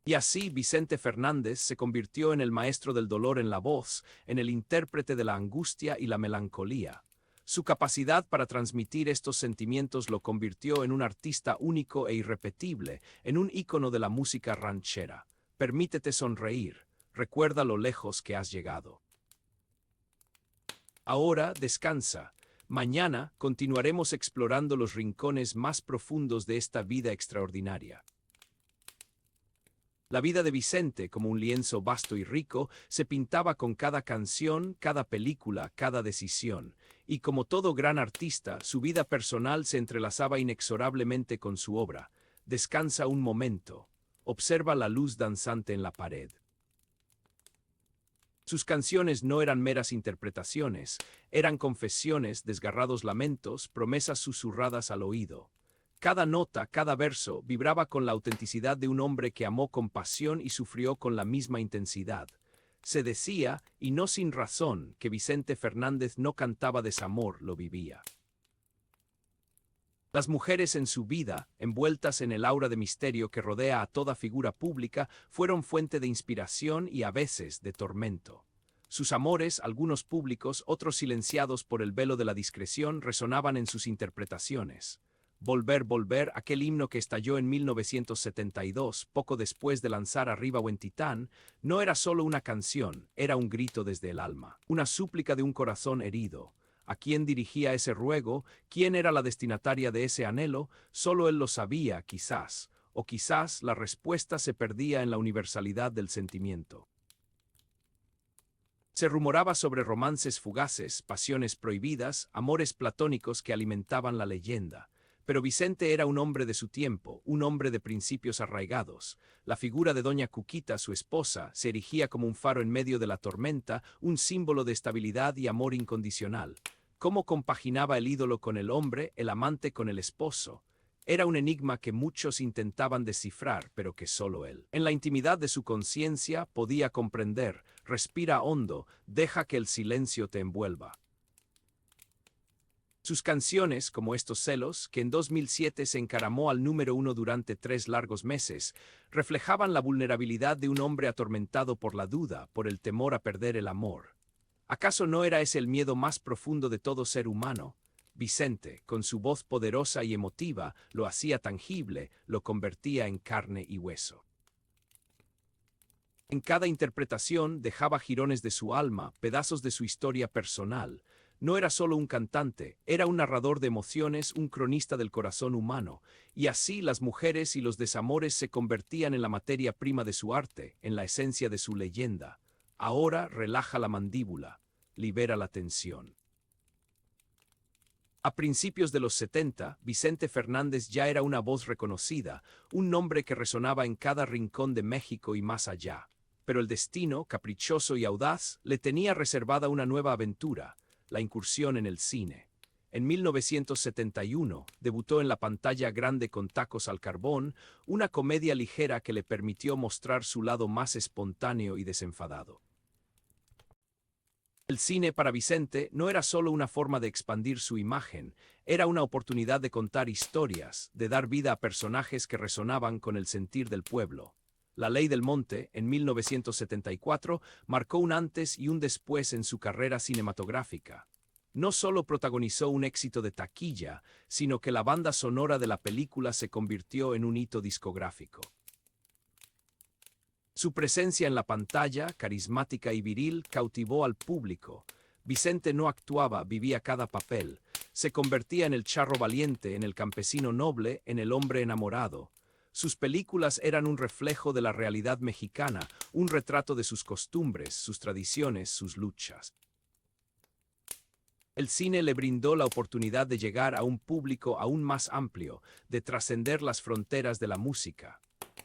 Y así Vicente Fernández se convirtió en el maestro del dolor en la voz, en el intérprete de la angustia y la melancolía. Su capacidad para transmitir estos sentimientos lo convirtió en un artista único e irrepetible, en un ícono de la música ranchera. Permítete sonreír, recuerda lo lejos que has llegado. Ahora descansa. Mañana continuaremos explorando los rincones más profundos de esta vida extraordinaria. La vida de Vicente, como un lienzo vasto y rico, se pintaba con cada canción, cada película, cada decisión. Y como todo gran artista, su vida personal se entrelazaba inexorablemente con su obra. Descansa un momento. Observa la luz danzante en la pared. Sus canciones no eran meras interpretaciones, eran confesiones, desgarrados lamentos, promesas susurradas al oído. Cada nota, cada verso, vibraba con la autenticidad de un hombre que amó con pasión y sufrió con la misma intensidad. Se decía, y no sin razón, que Vicente Fernández no cantaba desamor, lo vivía. Las mujeres en su vida, envueltas en el aura de misterio que rodea a toda figura pública, fueron fuente de inspiración y a veces de tormento. Sus amores, algunos públicos, otros silenciados por el velo de la discreción, resonaban en sus interpretaciones. Volver, volver, aquel himno que estalló en 1972, poco después de lanzar Arriba Huentitán, no era solo una canción, era un grito desde el alma, una súplica de un corazón herido. ¿A quién dirigía ese ruego? ¿Quién era la destinataria de ese anhelo? Solo él lo sabía, quizás, o quizás la respuesta se perdía en la universalidad del sentimiento. Se rumoraba sobre romances fugaces, pasiones prohibidas, amores platónicos que alimentaban la leyenda. Pero Vicente era un hombre de su tiempo, un hombre de principios arraigados. La figura de doña Cuquita, su esposa, se erigía como un faro en medio de la tormenta, un símbolo de estabilidad y amor incondicional. ¿Cómo compaginaba el ídolo con el hombre, el amante con el esposo? Era un enigma que muchos intentaban descifrar, pero que solo él, en la intimidad de su conciencia, podía comprender. Respira hondo, deja que el silencio te envuelva. Sus canciones, como Estos celos, que en 2007 se encaramó al número 1 durante 3 largos meses, reflejaban la vulnerabilidad de un hombre atormentado por la duda, por el temor a perder el amor. ¿Acaso no era ese el miedo más profundo de todo ser humano? Vicente, con su voz poderosa y emotiva, lo hacía tangible, lo convertía en carne y hueso. En cada interpretación dejaba jirones de su alma, pedazos de su historia personal. No era solo un cantante, era un narrador de emociones, un cronista del corazón humano, y así las mujeres y los desamores se convertían en la materia prima de su arte, en la esencia de su leyenda. Ahora relaja la mandíbula, libera la tensión. A principios de los 70, Vicente Fernández ya era una voz reconocida, un nombre que resonaba en cada rincón de México y más allá. Pero el destino, caprichoso y audaz, le tenía reservada una nueva aventura, la incursión en el cine. En 1971, debutó en la pantalla grande con Tacos al Carbón, una comedia ligera que le permitió mostrar su lado más espontáneo y desenfadado. El cine para Vicente no era solo una forma de expandir su imagen, era una oportunidad de contar historias, de dar vida a personajes que resonaban con el sentir del pueblo. La Ley del Monte, en 1974, marcó un antes y un después en su carrera cinematográfica. No solo protagonizó un éxito de taquilla, sino que la banda sonora de la película se convirtió en un hito discográfico. Su presencia en la pantalla, carismática y viril, cautivó al público. Vicente no actuaba, vivía cada papel. Se convertía en el charro valiente, en el campesino noble, en el hombre enamorado. Sus películas eran un reflejo de la realidad mexicana, un retrato de sus costumbres, sus tradiciones, sus luchas. El cine le brindó la oportunidad de llegar a un público aún más amplio, de trascender las fronteras de la música.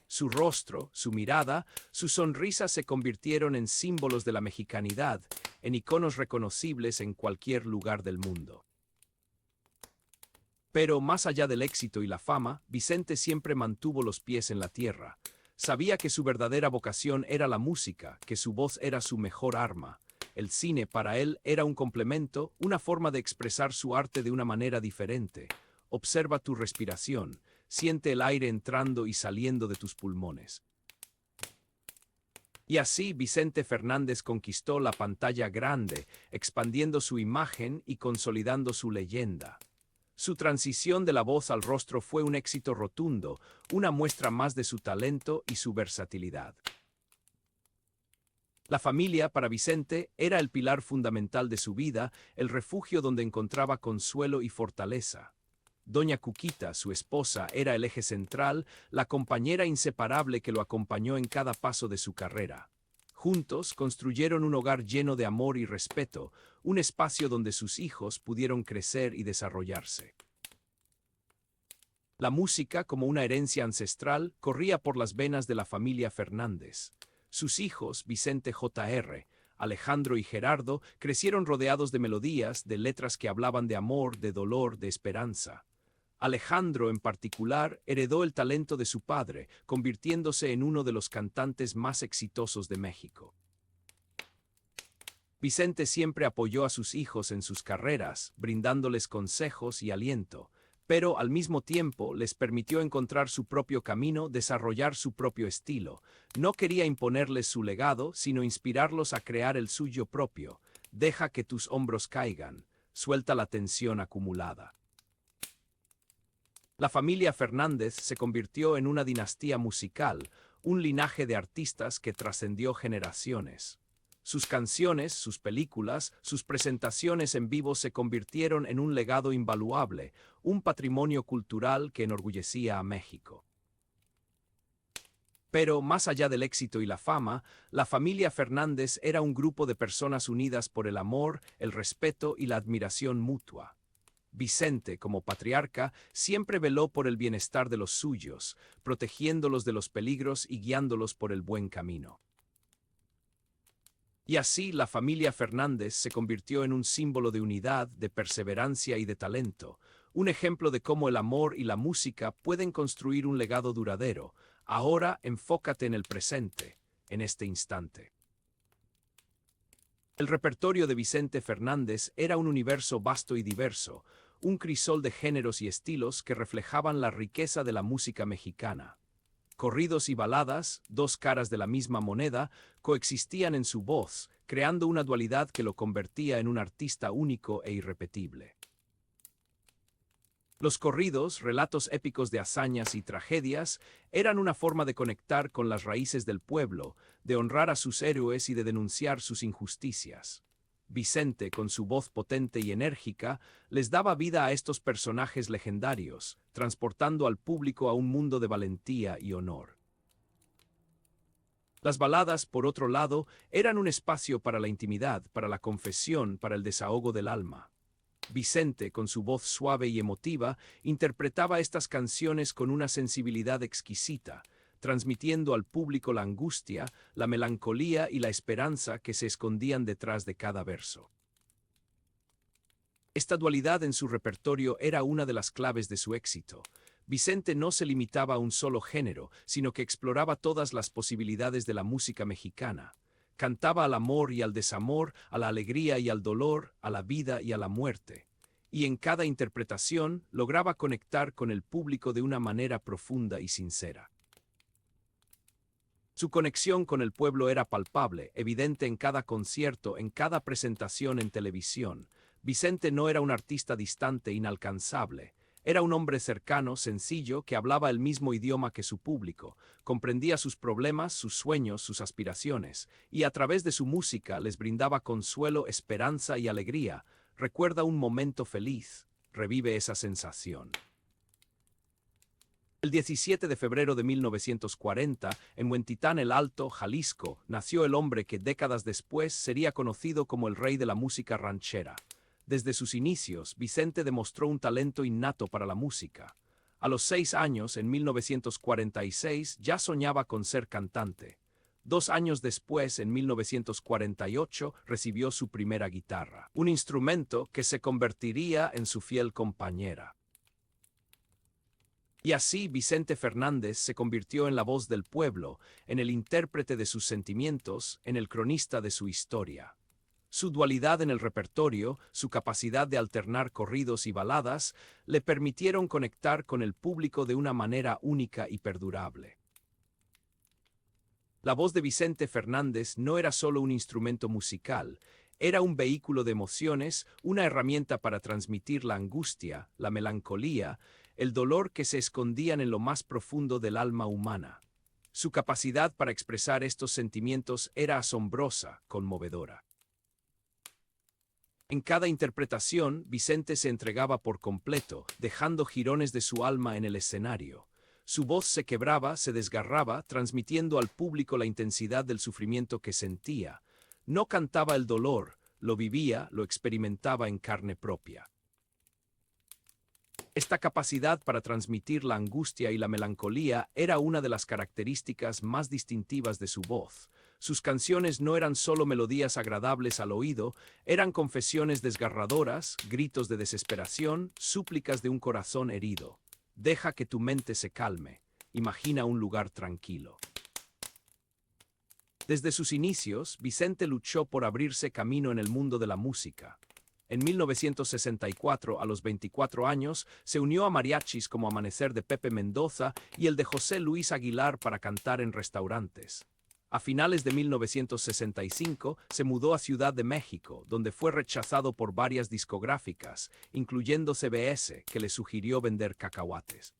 Su rostro, su mirada, su sonrisa se convirtieron en símbolos de la mexicanidad, en iconos reconocibles en cualquier lugar del mundo. Pero más allá del éxito y la fama, Vicente siempre mantuvo los pies en la tierra. Sabía que su verdadera vocación era la música, que su voz era su mejor arma. El cine para él era un complemento, una forma de expresar su arte de una manera diferente. Observa tu respiración, siente el aire entrando y saliendo de tus pulmones. Y así Vicente Fernández conquistó la pantalla grande, expandiendo su imagen y consolidando su leyenda. Su transición de la voz al rostro fue un éxito rotundo, una muestra más de su talento y su versatilidad. La familia, para Vicente, era el pilar fundamental de su vida, el refugio donde encontraba consuelo y fortaleza. Doña Cuquita, su esposa, era el eje central, la compañera inseparable que lo acompañó en cada paso de su carrera. Juntos construyeron un hogar lleno de amor y respeto, un espacio donde sus hijos pudieron crecer y desarrollarse. La música, como una herencia ancestral, corría por las venas de la familia Fernández. Sus hijos, Vicente Jr., Alejandro y Gerardo crecieron rodeados de melodías, de letras que hablaban de amor, de dolor, de esperanza. Alejandro, en particular, heredó el talento de su padre, convirtiéndose en uno de los cantantes más exitosos de México. Vicente siempre apoyó a sus hijos en sus carreras, brindándoles consejos y aliento, pero al mismo tiempo les permitió encontrar su propio camino, desarrollar su propio estilo. No quería imponerles su legado, sino inspirarlos a crear el suyo propio. Deja que tus hombros caigan, suelta la tensión acumulada. La familia Fernández se convirtió en una dinastía musical, un linaje de artistas que trascendió generaciones. Sus canciones, sus películas, sus presentaciones en vivo se convirtieron en un legado invaluable, un patrimonio cultural que enorgullecía a México. Pero, más allá del éxito y la fama, la familia Fernández era un grupo de personas unidas por el amor, el respeto y la admiración mutua. Vicente, como patriarca, siempre veló por el bienestar de los suyos, protegiéndolos de los peligros y guiándolos por el buen camino. Y así la familia Fernández se convirtió en un símbolo de unidad, de perseverancia y de talento, un ejemplo de cómo el amor y la música pueden construir un legado duradero. Ahora enfócate en el presente, en este instante. El repertorio de Vicente Fernández era un universo vasto y diverso, un crisol de géneros y estilos que reflejaban la riqueza de la música mexicana. Corridos y baladas, dos caras de la misma moneda, coexistían en su voz, creando una dualidad que lo convertía en un artista único e irrepetible. Los corridos, relatos épicos de hazañas y tragedias, eran una forma de conectar con las raíces del pueblo, de honrar a sus héroes y de denunciar sus injusticias. Vicente, con su voz potente y enérgica, les daba vida a estos personajes legendarios, transportando al público a un mundo de valentía y honor. Las baladas, por otro lado, eran un espacio para la intimidad, para la confesión, para el desahogo del alma. Vicente, con su voz suave y emotiva, interpretaba estas canciones con una sensibilidad exquisita, transmitiendo al público la angustia, la melancolía y la esperanza que se escondían detrás de cada verso. Esta dualidad en su repertorio era una de las claves de su éxito. Vicente no se limitaba a un solo género, sino que exploraba todas las posibilidades de la música mexicana. Cantaba al amor y al desamor, a la alegría y al dolor, a la vida y a la muerte. Y en cada interpretación lograba conectar con el público de una manera profunda y sincera. Su conexión con el pueblo era palpable, evidente en cada concierto, en cada presentación en televisión. Vicente no era un artista distante, inalcanzable. Era un hombre cercano, sencillo, que hablaba el mismo idioma que su público, comprendía sus problemas, sus sueños, sus aspiraciones, y a través de su música les brindaba consuelo, esperanza y alegría. Recuerda un momento feliz, revive esa sensación. El 17 de febrero de 1940, en Huentitán el Alto, Jalisco, nació el hombre que décadas después sería conocido como el rey de la música ranchera. Desde sus inicios, Vicente demostró un talento innato para la música. A los 6 años, en 1946, ya soñaba con ser cantante. 2 años después, en 1948, recibió su primera guitarra, un instrumento que se convertiría en su fiel compañera. Y así Vicente Fernández se convirtió en la voz del pueblo, en el intérprete de sus sentimientos, en el cronista de su historia. Su dualidad en el repertorio, su capacidad de alternar corridos y baladas, le permitieron conectar con el público de una manera única y perdurable. La voz de Vicente Fernández no era solo un instrumento musical, era un vehículo de emociones, una herramienta para transmitir la angustia, la melancolía, el dolor que se escondían en lo más profundo del alma humana. Su capacidad para expresar estos sentimientos era asombrosa, conmovedora. En cada interpretación, Vicente se entregaba por completo, dejando jirones de su alma en el escenario. Su voz se quebraba, se desgarraba, transmitiendo al público la intensidad del sufrimiento que sentía. No cantaba el dolor, lo vivía, lo experimentaba en carne propia. Esta capacidad para transmitir la angustia y la melancolía era una de las características más distintivas de su voz. Sus canciones no eran solo melodías agradables al oído, eran confesiones desgarradoras, gritos de desesperación, súplicas de un corazón herido. Deja que tu mente se calme. Imagina un lugar tranquilo. Desde sus inicios, Vicente luchó por abrirse camino en el mundo de la música. En 1964, a los 24 años, se unió a mariachis como Amanecer de Pepe Mendoza y el de José Luis Aguilar para cantar en restaurantes. A finales de 1965, se mudó a Ciudad de México, donde fue rechazado por varias discográficas, incluyendo CBS, que le sugirió vender cacahuates.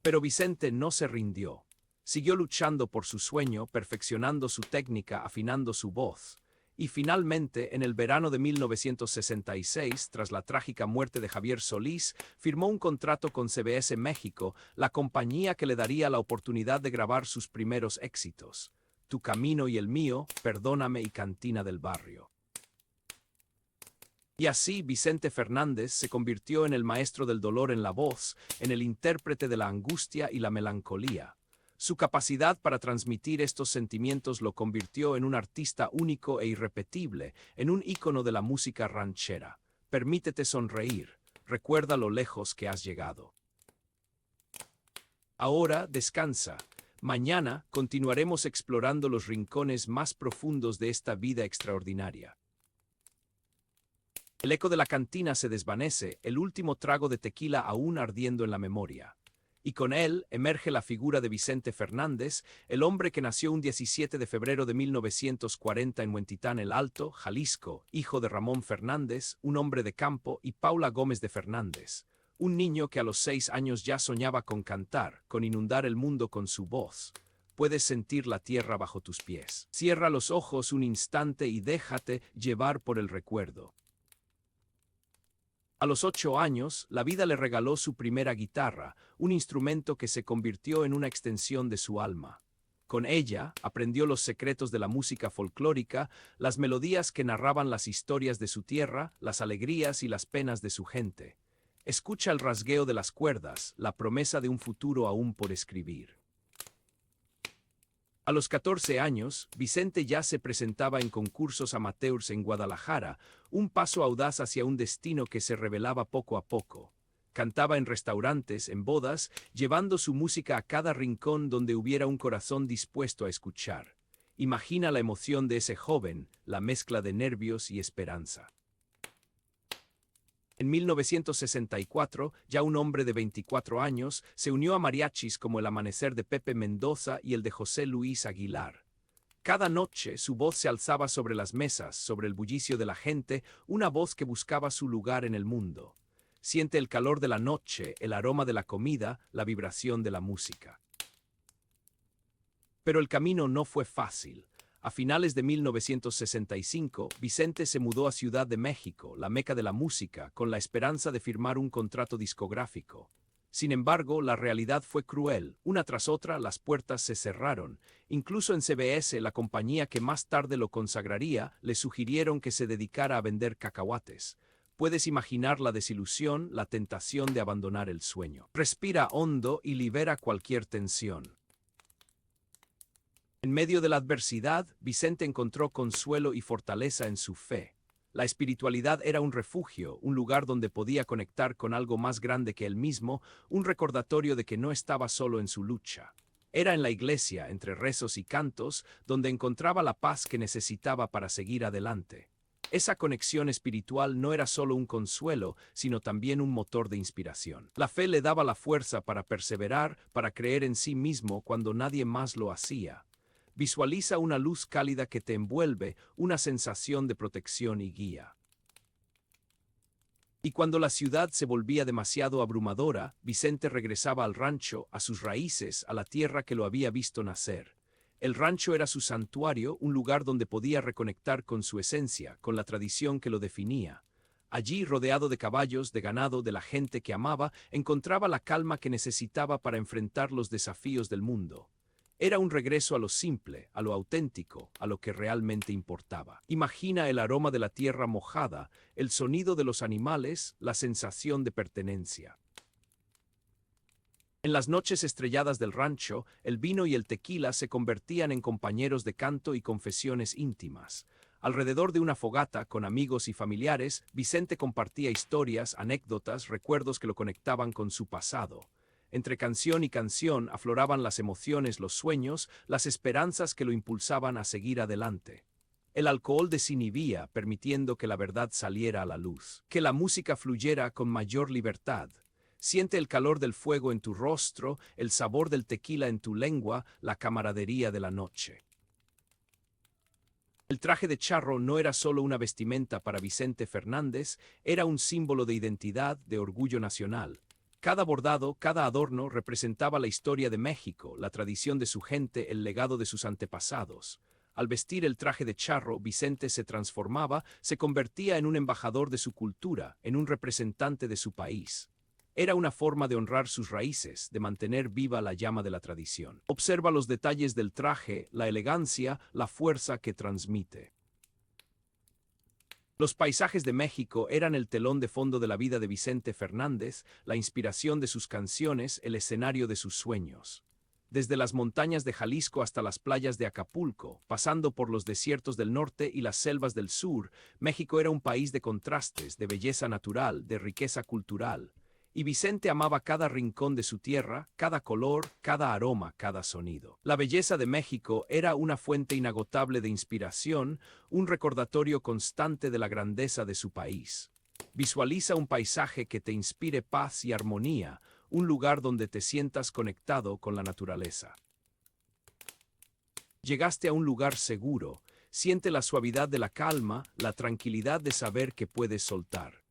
Pero Vicente no se rindió. Siguió luchando por su sueño, perfeccionando su técnica, afinando su voz. Y finalmente, en el verano de 1966, tras la trágica muerte de Javier Solís, firmó un contrato con CBS México, la compañía que le daría la oportunidad de grabar sus primeros éxitos: Tu camino y el mío, Perdóname y Cantina del Barrio. Y así Vicente Fernández se convirtió en el maestro del dolor en la voz, en el intérprete de la angustia y la melancolía. Su capacidad para transmitir estos sentimientos lo convirtió en un artista único e irrepetible, en un ícono de la música ranchera. Permítete sonreír, recuerda lo lejos que has llegado. Ahora descansa. Mañana continuaremos explorando los rincones más profundos de esta vida extraordinaria. El eco de la cantina se desvanece, el último trago de tequila aún ardiendo en la memoria. Y con él emerge la figura de Vicente Fernández, el hombre que nació un 17 de febrero de 1940 en Huentitán el Alto, Jalisco, hijo de Ramón Fernández, un hombre de campo, y Paula Gómez de Fernández, un niño que a los 6 años ya soñaba con cantar, con inundar el mundo con su voz. Puedes sentir la tierra bajo tus pies. Cierra los ojos un instante y déjate llevar por el recuerdo. A los 8 años, la vida le regaló su primera guitarra, un instrumento que se convirtió en una extensión de su alma. Con ella, aprendió los secretos de la música folclórica, las melodías que narraban las historias de su tierra, las alegrías y las penas de su gente. Escucha el rasgueo de las cuerdas, la promesa de un futuro aún por escribir. A los 14 años, Vicente ya se presentaba en concursos amateurs en Guadalajara, un paso audaz hacia un destino que se revelaba poco a poco. Cantaba en restaurantes, en bodas, llevando su música a cada rincón donde hubiera un corazón dispuesto a escuchar. Imagina la emoción de ese joven, la mezcla de nervios y esperanza. En 1964, ya un hombre de 24 años, se unió a mariachis como el Amanecer de Pepe Mendoza y el de José Luis Aguilar. Cada noche su voz se alzaba sobre las mesas, sobre el bullicio de la gente, una voz que buscaba su lugar en el mundo. Siente el calor de la noche, el aroma de la comida, la vibración de la música. Pero el camino no fue fácil. A finales de 1965, Vicente se mudó a Ciudad de México, la meca de la música, con la esperanza de firmar un contrato discográfico. Sin embargo, la realidad fue cruel. Una tras otra, las puertas se cerraron. Incluso en CBS, la compañía que más tarde lo consagraría, le sugirieron que se dedicara a vender cacahuates. Puedes imaginar la desilusión, la tentación de abandonar el sueño. Respira hondo y libera cualquier tensión. En medio de la adversidad, Vicente encontró consuelo y fortaleza en su fe. La espiritualidad era un refugio, un lugar donde podía conectar con algo más grande que él mismo, un recordatorio de que no estaba solo en su lucha. Era en la iglesia, entre rezos y cantos, donde encontraba la paz que necesitaba para seguir adelante. Esa conexión espiritual no era solo un consuelo, sino también un motor de inspiración. La fe le daba la fuerza para perseverar, para creer en sí mismo cuando nadie más lo hacía. Visualiza una luz cálida que te envuelve, una sensación de protección y guía. Y cuando la ciudad se volvía demasiado abrumadora, Vicente regresaba al rancho, a sus raíces, a la tierra que lo había visto nacer. El rancho era su santuario, un lugar donde podía reconectar con su esencia, con la tradición que lo definía. Allí, rodeado de caballos, de ganado, de la gente que amaba, encontraba la calma que necesitaba para enfrentar los desafíos del mundo. Era un regreso a lo simple, a lo auténtico, a lo que realmente importaba. Imagina el aroma de la tierra mojada, el sonido de los animales, la sensación de pertenencia. En las noches estrelladas del rancho, el vino y el tequila se convertían en compañeros de canto y confesiones íntimas. Alrededor de una fogata, con amigos y familiares, Vicente compartía historias, anécdotas, recuerdos que lo conectaban con su pasado. Entre canción y canción afloraban las emociones, los sueños, las esperanzas que lo impulsaban a seguir adelante. El alcohol desinhibía, permitiendo que la verdad saliera a la luz, que la música fluyera con mayor libertad. Siente el calor del fuego en tu rostro, el sabor del tequila en tu lengua, la camaradería de la noche. El traje de charro no era solo una vestimenta para Vicente Fernández, era un símbolo de identidad, de orgullo nacional. Cada bordado, cada adorno representaba la historia de México, la tradición de su gente, el legado de sus antepasados. Al vestir el traje de charro, Vicente se transformaba, se convertía en un embajador de su cultura, en un representante de su país. Era una forma de honrar sus raíces, de mantener viva la llama de la tradición. Observa los detalles del traje, la elegancia, la fuerza que transmite. Los paisajes de México eran el telón de fondo de la vida de Vicente Fernández, la inspiración de sus canciones, el escenario de sus sueños. Desde las montañas de Jalisco hasta las playas de Acapulco, pasando por los desiertos del norte y las selvas del sur, México era un país de contrastes, de belleza natural, de riqueza cultural. Y Vicente amaba cada rincón de su tierra, cada color, cada aroma, cada sonido. La belleza de México era una fuente inagotable de inspiración, un recordatorio constante de la grandeza de su país. Visualiza un paisaje que te inspire paz y armonía, un lugar donde te sientas conectado con la naturaleza. Llegaste a un lugar seguro, siente la suavidad de la calma, la tranquilidad de saber que puedes soltar.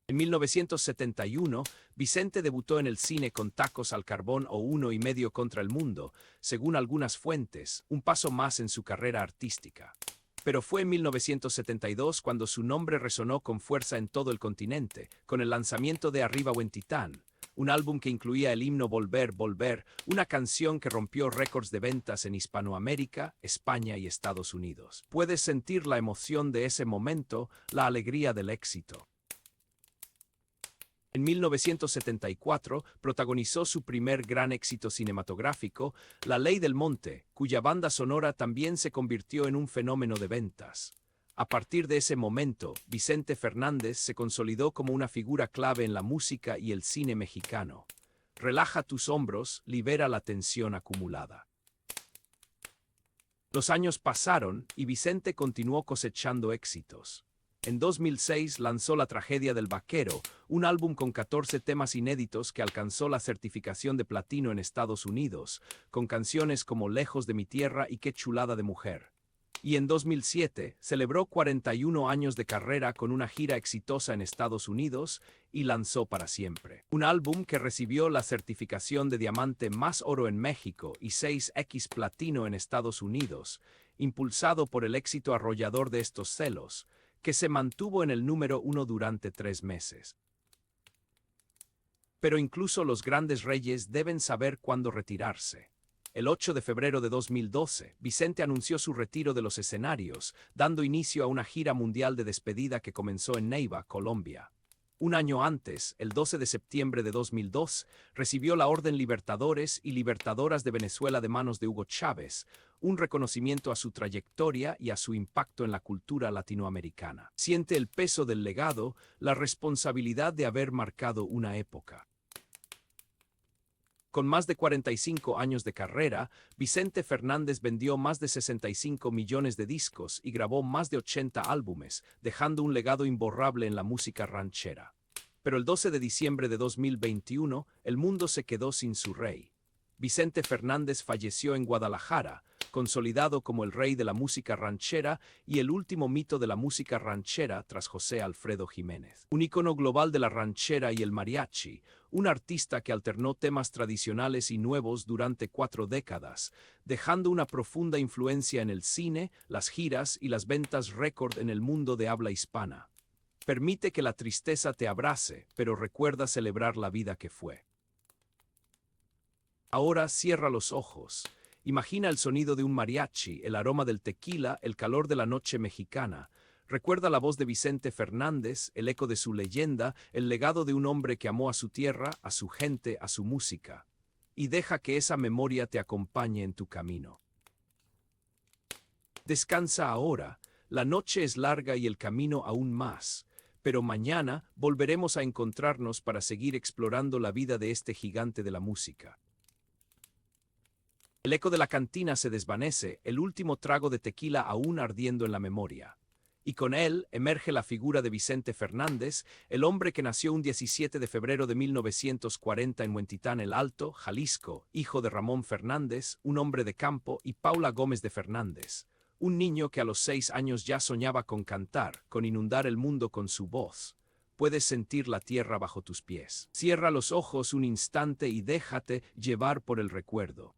En 1971, Vicente debutó en el cine con Tacos al Carbón o Uno y Medio contra el Mundo, según algunas fuentes, un paso más en su carrera artística. Pero fue en 1972 cuando su nombre resonó con fuerza en todo el continente, con el lanzamiento de Arriba Huentitán, un álbum que incluía el himno Volver, Volver, una canción que rompió récords de ventas en Hispanoamérica, España y Estados Unidos. Puedes sentir la emoción de ese momento, la alegría del éxito. En 1974 protagonizó su primer gran éxito cinematográfico, La Ley del Monte, cuya banda sonora también se convirtió en un fenómeno de ventas. A partir de ese momento, Vicente Fernández se consolidó como una figura clave en la música y el cine mexicano. Relaja tus hombros, libera la tensión acumulada. Los años pasaron y Vicente continuó cosechando éxitos. En 2006 lanzó La Tragedia del Vaquero, un álbum con 14 temas inéditos que alcanzó la certificación de platino en Estados Unidos, con canciones como Lejos de mi tierra y Qué chulada de mujer. Y en 2007 celebró 41 años de carrera con una gira exitosa en Estados Unidos y lanzó Para Siempre, un álbum que recibió la certificación de diamante más oro en México y 6X platino en Estados Unidos, impulsado por el éxito arrollador de estos celos, que se mantuvo en el número 1 durante 3 meses. Pero incluso los grandes reyes deben saber cuándo retirarse. El 8 de febrero de 2012, Vicente anunció su retiro de los escenarios, dando inicio a una gira mundial de despedida que comenzó en Neiva, Colombia. Un año antes, el 12 de septiembre de 2002, recibió la Orden Libertadores y Libertadoras de Venezuela de manos de Hugo Chávez, un reconocimiento a su trayectoria y a su impacto en la cultura latinoamericana. Siente el peso del legado, la responsabilidad de haber marcado una época. Con más de 45 años de carrera, Vicente Fernández vendió más de 65 millones de discos y grabó más de 80 álbumes, dejando un legado imborrable en la música ranchera. Pero el 12 de diciembre de 2021, el mundo se quedó sin su rey. Vicente Fernández falleció en Guadalajara, consolidado como el rey de la música ranchera y el último mito de la música ranchera tras José Alfredo Jiménez. Un ícono global de la ranchera y el mariachi, un artista que alternó temas tradicionales y nuevos durante 4 décadas, dejando una profunda influencia en el cine, las giras y las ventas récord en el mundo de habla hispana. Permite que la tristeza te abrace, pero recuerda celebrar la vida que fue. Ahora cierra los ojos. Imagina el sonido de un mariachi, el aroma del tequila, el calor de la noche mexicana. Recuerda la voz de Vicente Fernández, el eco de su leyenda, el legado de un hombre que amó a su tierra, a su gente, a su música. Y deja que esa memoria te acompañe en tu camino. Descansa ahora. La noche es larga y el camino aún más. Pero mañana volveremos a encontrarnos para seguir explorando la vida de este gigante de la música. El eco de la cantina se desvanece, el último trago de tequila aún ardiendo en la memoria. Y con él emerge la figura de Vicente Fernández, el hombre que nació un 17 de febrero de 1940 en Huentitán el Alto, Jalisco, hijo de Ramón Fernández, un hombre de campo, y Paula Gómez de Fernández, un niño que a los 6 años ya soñaba con cantar, con inundar el mundo con su voz. Puedes sentir la tierra bajo tus pies. Cierra los ojos un instante y déjate llevar por el recuerdo.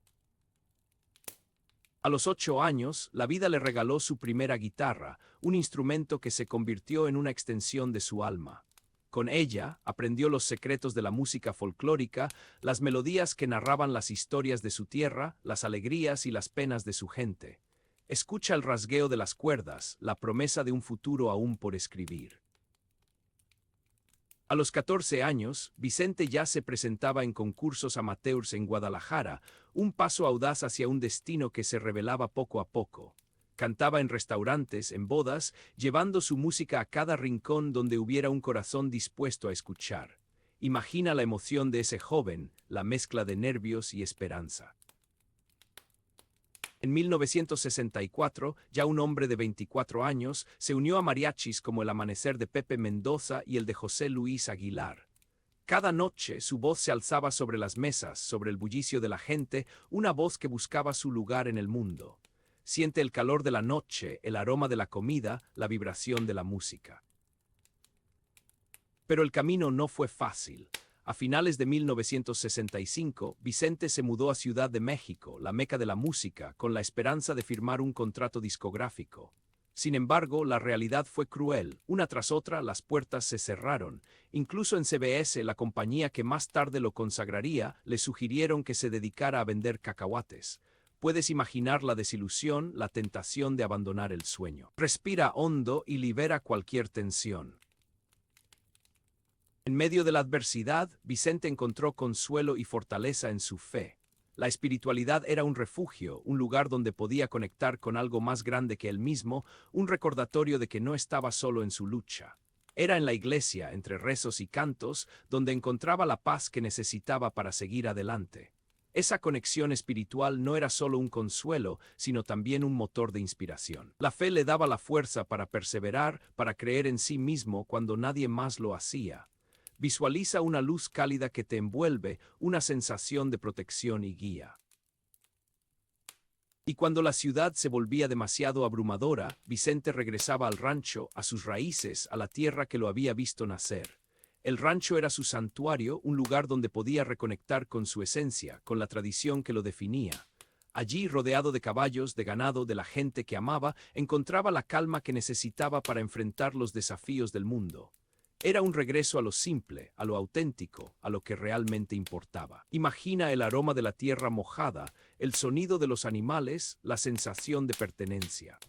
A los 8 años, la vida le regaló su primera guitarra, un instrumento que se convirtió en una extensión de su alma. Con ella, aprendió los secretos de la música folclórica, las melodías que narraban las historias de su tierra, las alegrías y las penas de su gente. Escucha el rasgueo de las cuerdas, la promesa de un futuro aún por escribir. A los 14 años, Vicente ya se presentaba en concursos amateurs en Guadalajara, un paso audaz hacia un destino que se revelaba poco a poco. Cantaba en restaurantes, en bodas, llevando su música a cada rincón donde hubiera un corazón dispuesto a escuchar. Imagina la emoción de ese joven, la mezcla de nervios y esperanza. En 1964, ya un hombre de 24 años, se unió a mariachis como El Amanecer de Pepe Mendoza y el de José Luis Aguilar. Cada noche su voz se alzaba sobre las mesas, sobre el bullicio de la gente, una voz que buscaba su lugar en el mundo. Siente el calor de la noche, el aroma de la comida, la vibración de la música. Pero el camino no fue fácil. A finales de 1965, Vicente se mudó a Ciudad de México, la meca de la música, con la esperanza de firmar un contrato discográfico. Sin embargo, la realidad fue cruel. Una tras otra, las puertas se cerraron. Incluso en CBS, la compañía que más tarde lo consagraría, le sugirieron que se dedicara a vender cacahuates. Puedes imaginar la desilusión, la tentación de abandonar el sueño. Respira hondo y libera cualquier tensión. En medio de la adversidad, Vicente encontró consuelo y fortaleza en su fe. La espiritualidad era un refugio, un lugar donde podía conectar con algo más grande que él mismo, un recordatorio de que no estaba solo en su lucha. Era en la iglesia, entre rezos y cantos, donde encontraba la paz que necesitaba para seguir adelante. Esa conexión espiritual no era solo un consuelo, sino también un motor de inspiración. La fe le daba la fuerza para perseverar, para creer en sí mismo cuando nadie más lo hacía. Visualiza una luz cálida que te envuelve, una sensación de protección y guía. Y cuando la ciudad se volvía demasiado abrumadora, Vicente regresaba al rancho, a sus raíces, a la tierra que lo había visto nacer. El rancho era su santuario, un lugar donde podía reconectar con su esencia, con la tradición que lo definía. Allí, rodeado de caballos, de ganado, de la gente que amaba, encontraba la calma que necesitaba para enfrentar los desafíos del mundo. Era un regreso a lo simple, a lo auténtico, a lo que realmente importaba. Imagina el aroma de la tierra mojada, el sonido de los animales, la sensación de pertenencia.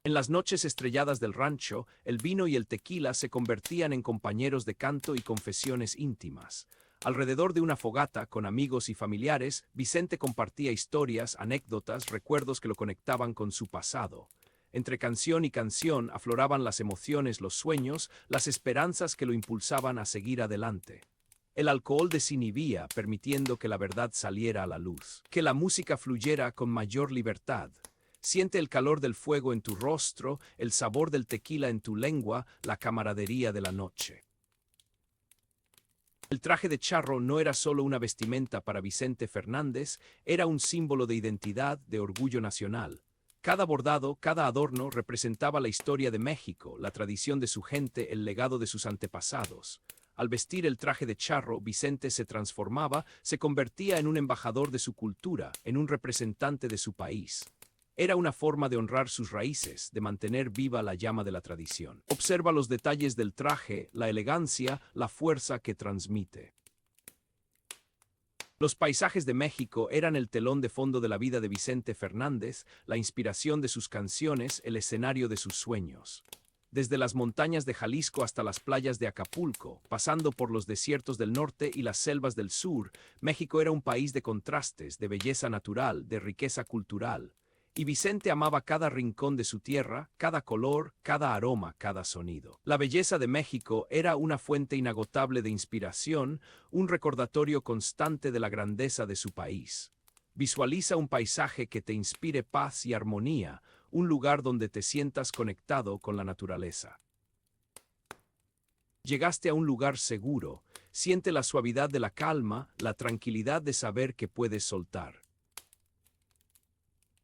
En las noches estrelladas del rancho, el vino y el tequila se convertían en compañeros de canto y confesiones íntimas. Alrededor de una fogata, con amigos y familiares, Vicente compartía historias, anécdotas, recuerdos que lo conectaban con su pasado. Entre canción y canción afloraban las emociones, los sueños, las esperanzas que lo impulsaban a seguir adelante. El alcohol desinhibía, permitiendo que la verdad saliera a la luz, que la música fluyera con mayor libertad. Siente el calor del fuego en tu rostro, el sabor del tequila en tu lengua, la camaradería de la noche. El traje de charro no era solo una vestimenta para Vicente Fernández, era un símbolo de identidad, de orgullo nacional. Cada bordado, cada adorno representaba la historia de México, la tradición de su gente, el legado de sus antepasados. Al vestir el traje de charro, Vicente se transformaba, se convertía en un embajador de su cultura, en un representante de su país. Era una forma de honrar sus raíces, de mantener viva la llama de la tradición. Observa los detalles del traje, la elegancia, la fuerza que transmite. Los paisajes de México eran el telón de fondo de la vida de Vicente Fernández, la inspiración de sus canciones, el escenario de sus sueños. Desde las montañas de Jalisco hasta las playas de Acapulco, pasando por los desiertos del norte y las selvas del sur, México era un país de contrastes, de belleza natural, de riqueza cultural. Y Vicente amaba cada rincón de su tierra, cada color, cada aroma, cada sonido. La belleza de México era una fuente inagotable de inspiración, un recordatorio constante de la grandeza de su país. Visualiza un paisaje que te inspire paz y armonía, un lugar donde te sientas conectado con la naturaleza. Llegaste a un lugar seguro, siente la suavidad de la calma, la tranquilidad de saber que puedes soltar.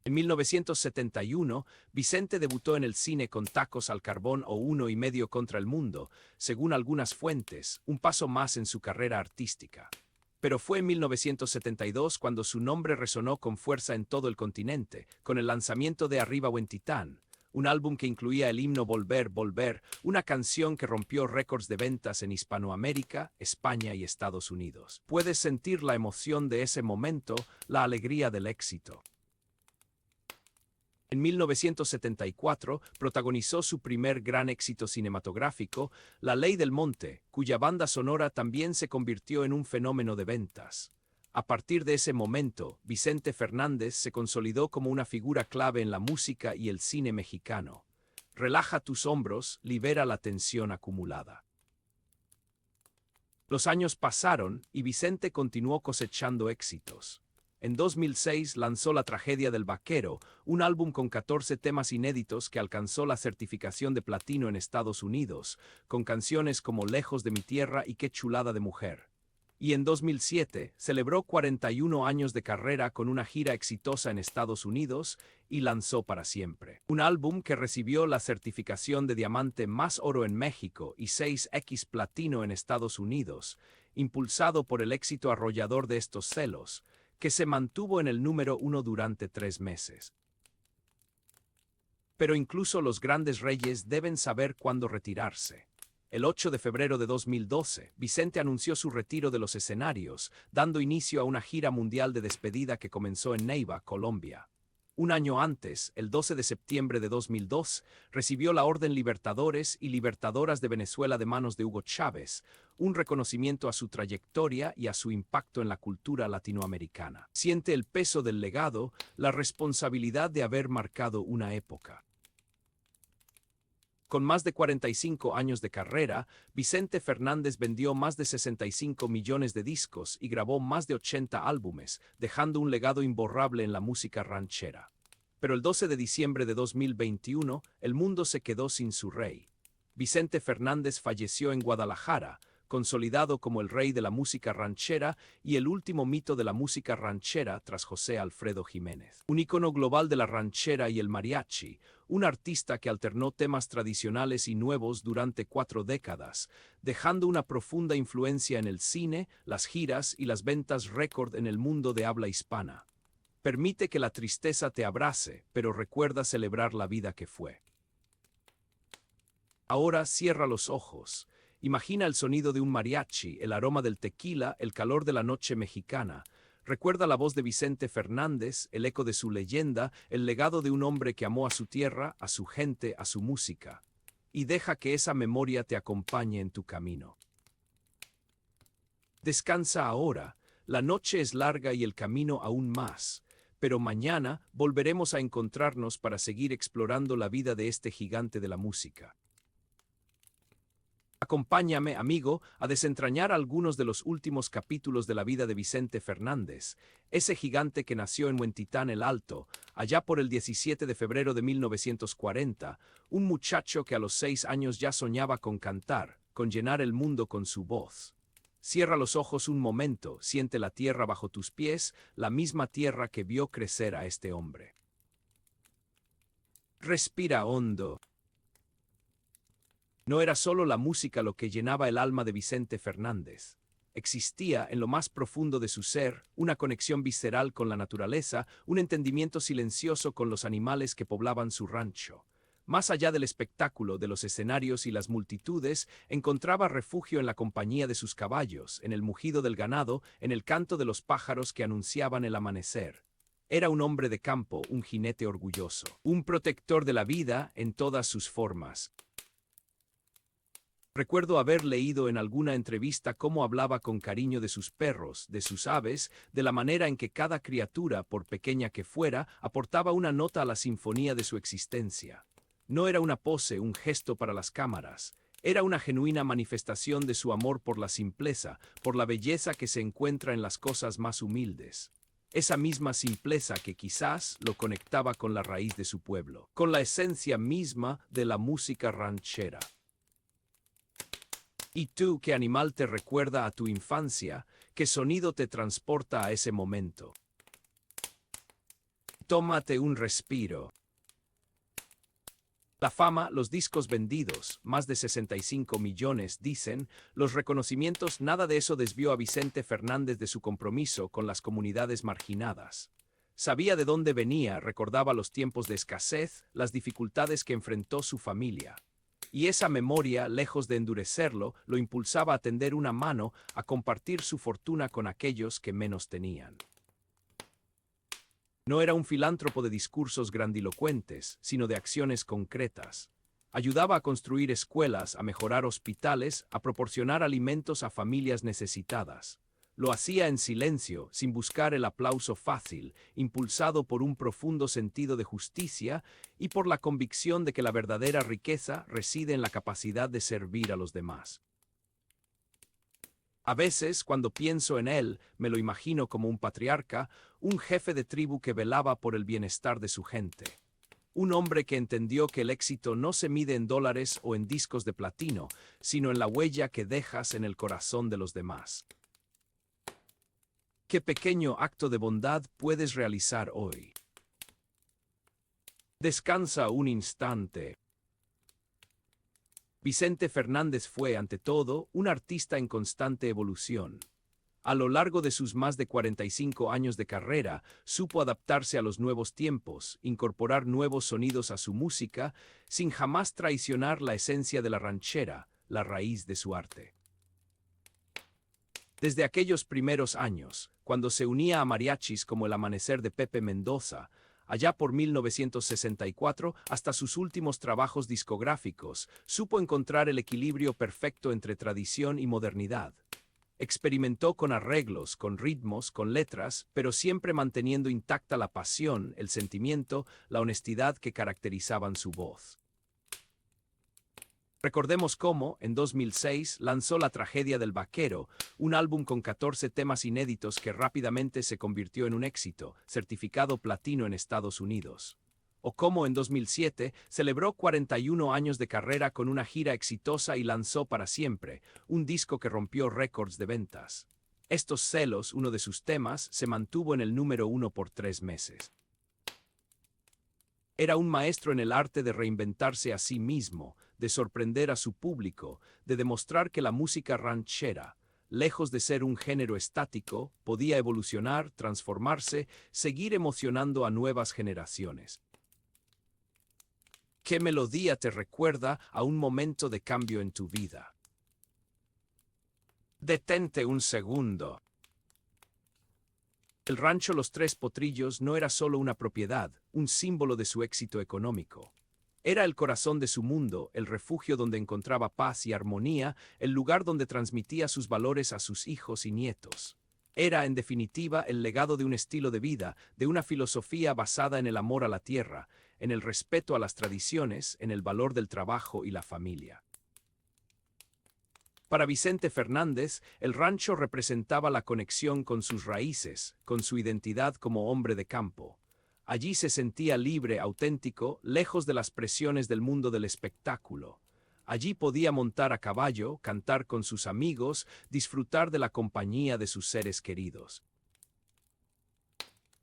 En 1971, Vicente debutó en el cine con Tacos al Carbón o Uno y Medio contra el Mundo, según algunas fuentes, un paso más en su carrera artística. Pero fue en 1972 cuando su nombre resonó con fuerza en todo el continente, con el lanzamiento de Arriba Huentitán, un álbum que incluía el himno Volver, Volver, una canción que rompió récords de ventas en Hispanoamérica, España y Estados Unidos. Puedes sentir la emoción de ese momento, la alegría del éxito. En 1974 protagonizó su primer gran éxito cinematográfico, La Ley del Monte, cuya banda sonora también se convirtió en un fenómeno de ventas. A partir de ese momento, Vicente Fernández se consolidó como una figura clave en la música y el cine mexicano. Relaja tus hombros, libera la tensión acumulada. Los años pasaron y Vicente continuó cosechando éxitos. En 2006 lanzó La Tragedia del Vaquero, un álbum con 14 temas inéditos que alcanzó la certificación de platino en Estados Unidos, con canciones como Lejos de mi tierra y Qué chulada de mujer. Y en 2007 celebró 41 años de carrera con una gira exitosa en Estados Unidos y lanzó Para Siempre, un álbum que recibió la certificación de diamante más oro en México y 6X platino en Estados Unidos, impulsado por el éxito arrollador de estos celos, que se mantuvo en el número 1 durante 3 meses. Pero incluso los grandes reyes deben saber cuándo retirarse. El 8 de febrero de 2012, Vicente anunció su retiro de los escenarios, dando inicio a una gira mundial de despedida que comenzó en Neiva, Colombia. Un año antes, el 12 de septiembre de 2002, recibió la Orden Libertadores y Libertadoras de Venezuela de manos de Hugo Chávez, un reconocimiento a su trayectoria y a su impacto en la cultura latinoamericana. Siente el peso del legado, la responsabilidad de haber marcado una época. Con más de 45 años de carrera, Vicente Fernández vendió más de 65 millones de discos y grabó más de 80 álbumes, dejando un legado imborrable en la música ranchera. Pero el 12 de diciembre de 2021, el mundo se quedó sin su rey. Vicente Fernández falleció en Guadalajara, consolidado como el rey de la música ranchera y el último mito de la música ranchera tras José Alfredo Jiménez. Un ícono global de la ranchera y el mariachi, un artista que alternó temas tradicionales y nuevos durante 4 décadas, dejando una profunda influencia en el cine, las giras y las ventas récord en el mundo de habla hispana. Permite que la tristeza te abrace, pero recuerda celebrar la vida que fue. Ahora cierra los ojos. Imagina el sonido de un mariachi, el aroma del tequila, el calor de la noche mexicana. Recuerda la voz de Vicente Fernández, el eco de su leyenda, el legado de un hombre que amó a su tierra, a su gente, a su música. Y deja que esa memoria te acompañe en tu camino. Descansa ahora, la noche es larga y el camino aún más, pero mañana volveremos a encontrarnos para seguir explorando la vida de este gigante de la música. Acompáñame, amigo, a desentrañar algunos de los últimos capítulos de la vida de Vicente Fernández, ese gigante que nació en Huentitán el Alto, allá por el 17 de febrero de 1940, un muchacho que a los 6 años ya soñaba con cantar, con llenar el mundo con su voz. Cierra los ojos un momento, siente la tierra bajo tus pies, la misma tierra que vio crecer a este hombre. Respira hondo. No era solo la música lo que llenaba el alma de Vicente Fernández. Existía, en lo más profundo de su ser, una conexión visceral con la naturaleza, un entendimiento silencioso con los animales que poblaban su rancho. Más allá del espectáculo, de los escenarios y las multitudes, encontraba refugio en la compañía de sus caballos, en el mugido del ganado, en el canto de los pájaros que anunciaban el amanecer. Era un hombre de campo, un jinete orgulloso, un protector de la vida en todas sus formas. Recuerdo haber leído en alguna entrevista cómo hablaba con cariño de sus perros, de sus aves, de la manera en que cada criatura, por pequeña que fuera, aportaba una nota a la sinfonía de su existencia. No era una pose, un gesto para las cámaras. Era una genuina manifestación de su amor por la simpleza, por la belleza que se encuentra en las cosas más humildes. Esa misma simpleza que quizás lo conectaba con la raíz de su pueblo, con la esencia misma de la música ranchera. ¿Y tú qué animal te recuerda a tu infancia? ¿Qué sonido te transporta a ese momento? Tómate un respiro. La fama, los discos vendidos, más de 65 millones, dicen, los reconocimientos, nada de eso desvió a Vicente Fernández de su compromiso con las comunidades marginadas. Sabía de dónde venía, recordaba los tiempos de escasez, las dificultades que enfrentó su familia. Y esa memoria, lejos de endurecerlo, lo impulsaba a tender una mano, a compartir su fortuna con aquellos que menos tenían. No era un filántropo de discursos grandilocuentes, sino de acciones concretas. Ayudaba a construir escuelas, a mejorar hospitales, a proporcionar alimentos a familias necesitadas. Lo hacía en silencio, sin buscar el aplauso fácil, impulsado por un profundo sentido de justicia y por la convicción de que la verdadera riqueza reside en la capacidad de servir a los demás. A veces, cuando pienso en él, me lo imagino como un patriarca, un jefe de tribu que velaba por el bienestar de su gente. Un hombre que entendió que el éxito no se mide en dólares o en discos de platino, sino en la huella que dejas en el corazón de los demás. ¿Qué pequeño acto de bondad puedes realizar hoy? Descansa un instante. Vicente Fernández fue, ante todo, un artista en constante evolución. A lo largo de sus más de 45 años de carrera, supo adaptarse a los nuevos tiempos, incorporar nuevos sonidos a su música, sin jamás traicionar la esencia de la ranchera, la raíz de su arte. Desde aquellos primeros años, cuando se unía a mariachis como El Amanecer de Pepe Mendoza, allá por 1964, hasta sus últimos trabajos discográficos, supo encontrar el equilibrio perfecto entre tradición y modernidad. Experimentó con arreglos, con ritmos, con letras, pero siempre manteniendo intacta la pasión, el sentimiento, la honestidad que caracterizaban su voz. Recordemos cómo, en 2006, lanzó La Tragedia del Vaquero, un álbum con 14 temas inéditos que rápidamente se convirtió en un éxito, certificado platino en Estados Unidos. O cómo en 2007 celebró 41 años de carrera con una gira exitosa y lanzó Para Siempre, un disco que rompió récords de ventas. Estos celos, uno de sus temas, se mantuvo en el número 1 por 3 meses. Era un maestro en el arte de reinventarse a sí mismo, de sorprender a su público, de demostrar que la música ranchera, lejos de ser un género estático, podía evolucionar, transformarse, seguir emocionando a nuevas generaciones. ¿Qué melodía te recuerda a un momento de cambio en tu vida? Detente un segundo. El rancho Los Tres Potrillos no era solo una propiedad, un símbolo de su éxito económico. Era el corazón de su mundo, el refugio donde encontraba paz y armonía, el lugar donde transmitía sus valores a sus hijos y nietos. Era, en definitiva, el legado de un estilo de vida, de una filosofía basada en el amor a la tierra, en el respeto a las tradiciones, en el valor del trabajo y la familia. Para Vicente Fernández, el rancho representaba la conexión con sus raíces, con su identidad como hombre de campo. Allí se sentía libre, auténtico, lejos de las presiones del mundo del espectáculo. Allí podía montar a caballo, cantar con sus amigos, disfrutar de la compañía de sus seres queridos.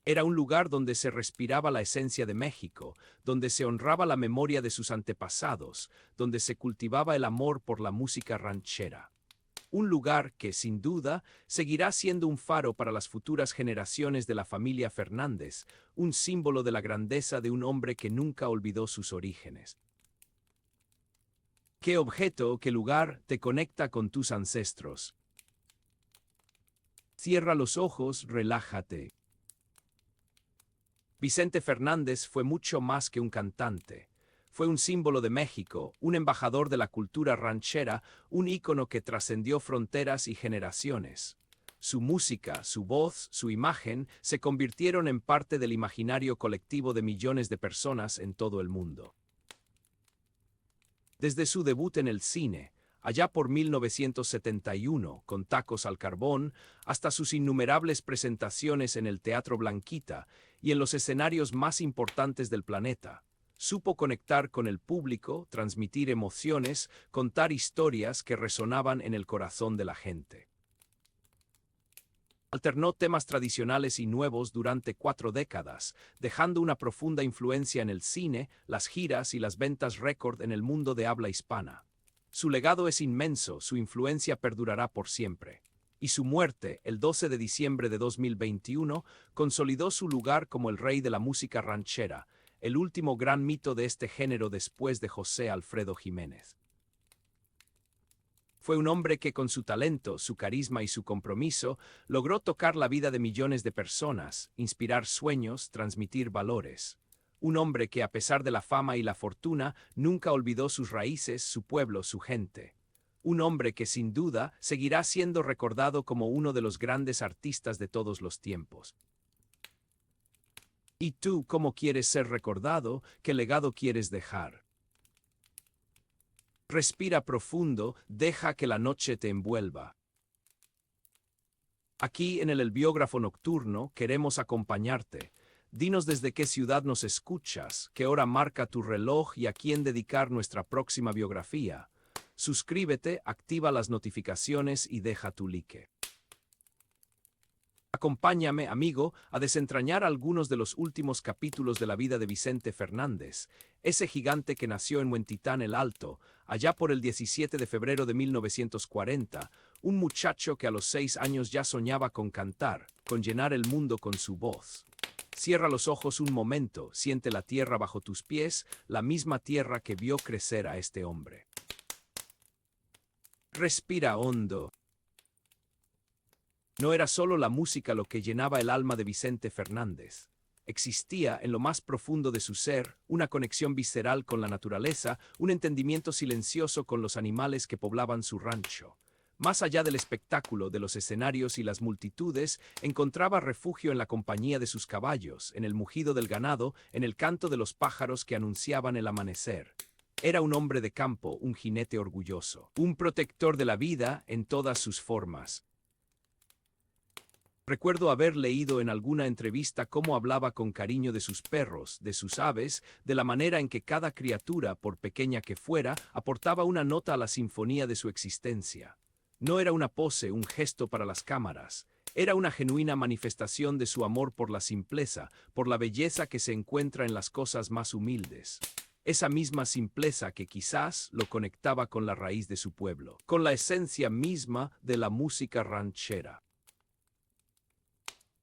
Era un lugar donde se respiraba la esencia de México, donde se honraba la memoria de sus antepasados, donde se cultivaba el amor por la música ranchera. Un lugar que, sin duda, seguirá siendo un faro para las futuras generaciones de la familia Fernández, un símbolo de la grandeza de un hombre que nunca olvidó sus orígenes. ¿Qué objeto o qué lugar te conecta con tus ancestros? Cierra los ojos, relájate. Vicente Fernández fue mucho más que un cantante. Fue un símbolo de México, un embajador de la cultura ranchera, un ícono que trascendió fronteras y generaciones. Su música, su voz, su imagen se convirtieron en parte del imaginario colectivo de millones de personas en todo el mundo. Desde su debut en el cine, allá por 1971, con Tacos al Carbón, hasta sus innumerables presentaciones en el Teatro Blanquita y en los escenarios más importantes del planeta, supo conectar con el público, transmitir emociones, contar historias que resonaban en el corazón de la gente. Alternó temas tradicionales y nuevos durante 4 décadas, dejando una profunda influencia en el cine, las giras y las ventas récord en el mundo de habla hispana. Su legado es inmenso, su influencia perdurará por siempre. Y su muerte, el 12 de diciembre de 2021, consolidó su lugar como el rey de la música ranchera, el último gran mito de este género después de José Alfredo Jiménez. Fue un hombre que con su talento, su carisma y su compromiso logró tocar la vida de millones de personas, inspirar sueños, transmitir valores. Un hombre que a pesar de la fama y la fortuna nunca olvidó sus raíces, su pueblo, su gente. Un hombre que sin duda seguirá siendo recordado como uno de los grandes artistas de todos los tiempos. ¿Y tú cómo quieres ser recordado? ¿Qué legado quieres dejar? Respira profundo, deja que la noche te envuelva. Aquí en el Biógrafo Nocturno queremos acompañarte. Dinos desde qué ciudad nos escuchas, qué hora marca tu reloj y a quién dedicar nuestra próxima biografía. Suscríbete, activa las notificaciones y deja tu like. Acompáñame, amigo, a desentrañar algunos de los últimos capítulos de la vida de Vicente Fernández, ese gigante que nació en Huentitán el Alto, allá por el 17 de febrero de 1940, un muchacho que a los 6 años ya soñaba con cantar, con llenar el mundo con su voz. Cierra los ojos un momento, siente la tierra bajo tus pies, la misma tierra que vio crecer a este hombre. Respira hondo. No era solo la música lo que llenaba el alma de Vicente Fernández. Existía, en lo más profundo de su ser, una conexión visceral con la naturaleza, un entendimiento silencioso con los animales que poblaban su rancho. Más allá del espectáculo, de los escenarios y las multitudes, encontraba refugio en la compañía de sus caballos, en el mugido del ganado, en el canto de los pájaros que anunciaban el amanecer. Era un hombre de campo, un jinete orgulloso, un protector de la vida en todas sus formas. Recuerdo haber leído en alguna entrevista cómo hablaba con cariño de sus perros, de sus aves, de la manera en que cada criatura, por pequeña que fuera, aportaba una nota a la sinfonía de su existencia. No era una pose, un gesto para las cámaras. Era una genuina manifestación de su amor por la simpleza, por la belleza que se encuentra en las cosas más humildes. Esa misma simpleza que quizás lo conectaba con la raíz de su pueblo, con la esencia misma de la música ranchera.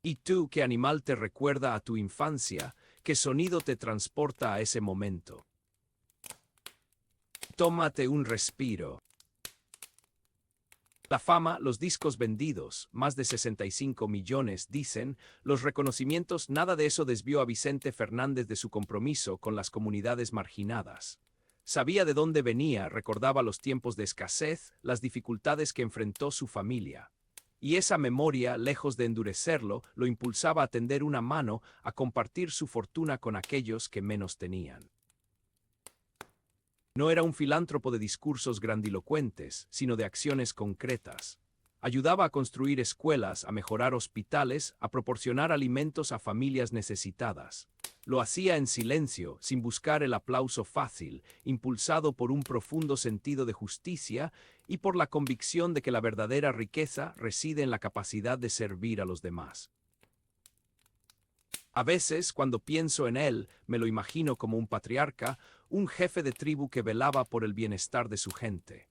¿Y tú qué animal te recuerda a tu infancia? ¿Qué sonido te transporta a ese momento? Tómate un respiro. La fama, los discos vendidos, más de 65 millones, dicen, los reconocimientos, nada de eso desvió a Vicente Fernández de su compromiso con las comunidades marginadas. Sabía de dónde venía, recordaba los tiempos de escasez, las dificultades que enfrentó su familia. Y esa memoria, lejos de endurecerlo, lo impulsaba a tender una mano, a compartir su fortuna con aquellos que menos tenían. No era un filántropo de discursos grandilocuentes, sino de acciones concretas. Ayudaba a construir escuelas, a mejorar hospitales, a proporcionar alimentos a familias necesitadas. Lo hacía en silencio, sin buscar el aplauso fácil, impulsado por un profundo sentido de justicia y por la convicción de que la verdadera riqueza reside en la capacidad de servir a los demás. A veces, cuando pienso en él, me lo imagino como un patriarca, un jefe de tribu que velaba por el bienestar de su gente.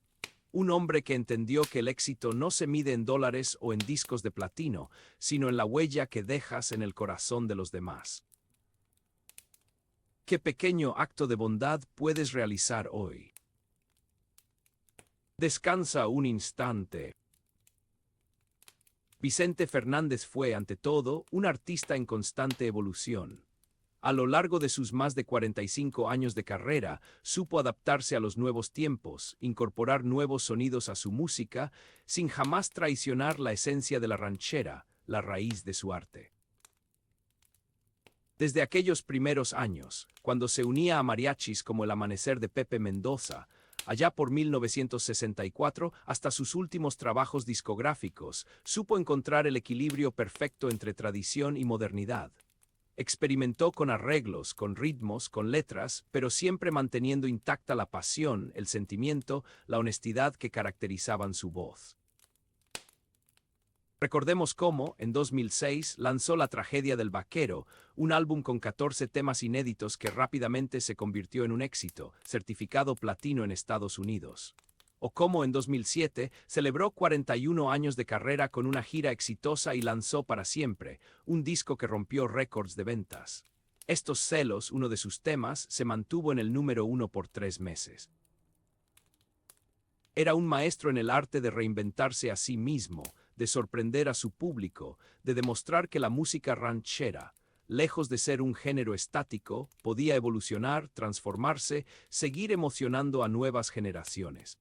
Un hombre que entendió que el éxito no se mide en dólares o en discos de platino, sino en la huella que dejas en el corazón de los demás. ¿Qué pequeño acto de bondad puedes realizar hoy? Descansa un instante. Vicente Fernández fue, ante todo, un artista en constante evolución. A lo largo de sus más de 45 años de carrera, supo adaptarse a los nuevos tiempos, incorporar nuevos sonidos a su música, sin jamás traicionar la esencia de la ranchera, la raíz de su arte. Desde aquellos primeros años, cuando se unía a mariachis como El Amanecer de Pepe Mendoza, allá por 1964, hasta sus últimos trabajos discográficos, supo encontrar el equilibrio perfecto entre tradición y modernidad. Experimentó con arreglos, con ritmos, con letras, pero siempre manteniendo intacta la pasión, el sentimiento, la honestidad que caracterizaban su voz. Recordemos cómo, en 2006, lanzó La Tragedia del Vaquero, un álbum con 14 temas inéditos que rápidamente se convirtió en un éxito, certificado platino en Estados Unidos. O cómo en 2007 celebró 41 años de carrera con una gira exitosa y lanzó Para Siempre, un disco que rompió récords de ventas. Estos celos, uno de sus temas, se mantuvo en el número 1 por 3 meses. Era un maestro en el arte de reinventarse a sí mismo, de sorprender a su público, de demostrar que la música ranchera, lejos de ser un género estático, podía evolucionar, transformarse, seguir emocionando a nuevas generaciones.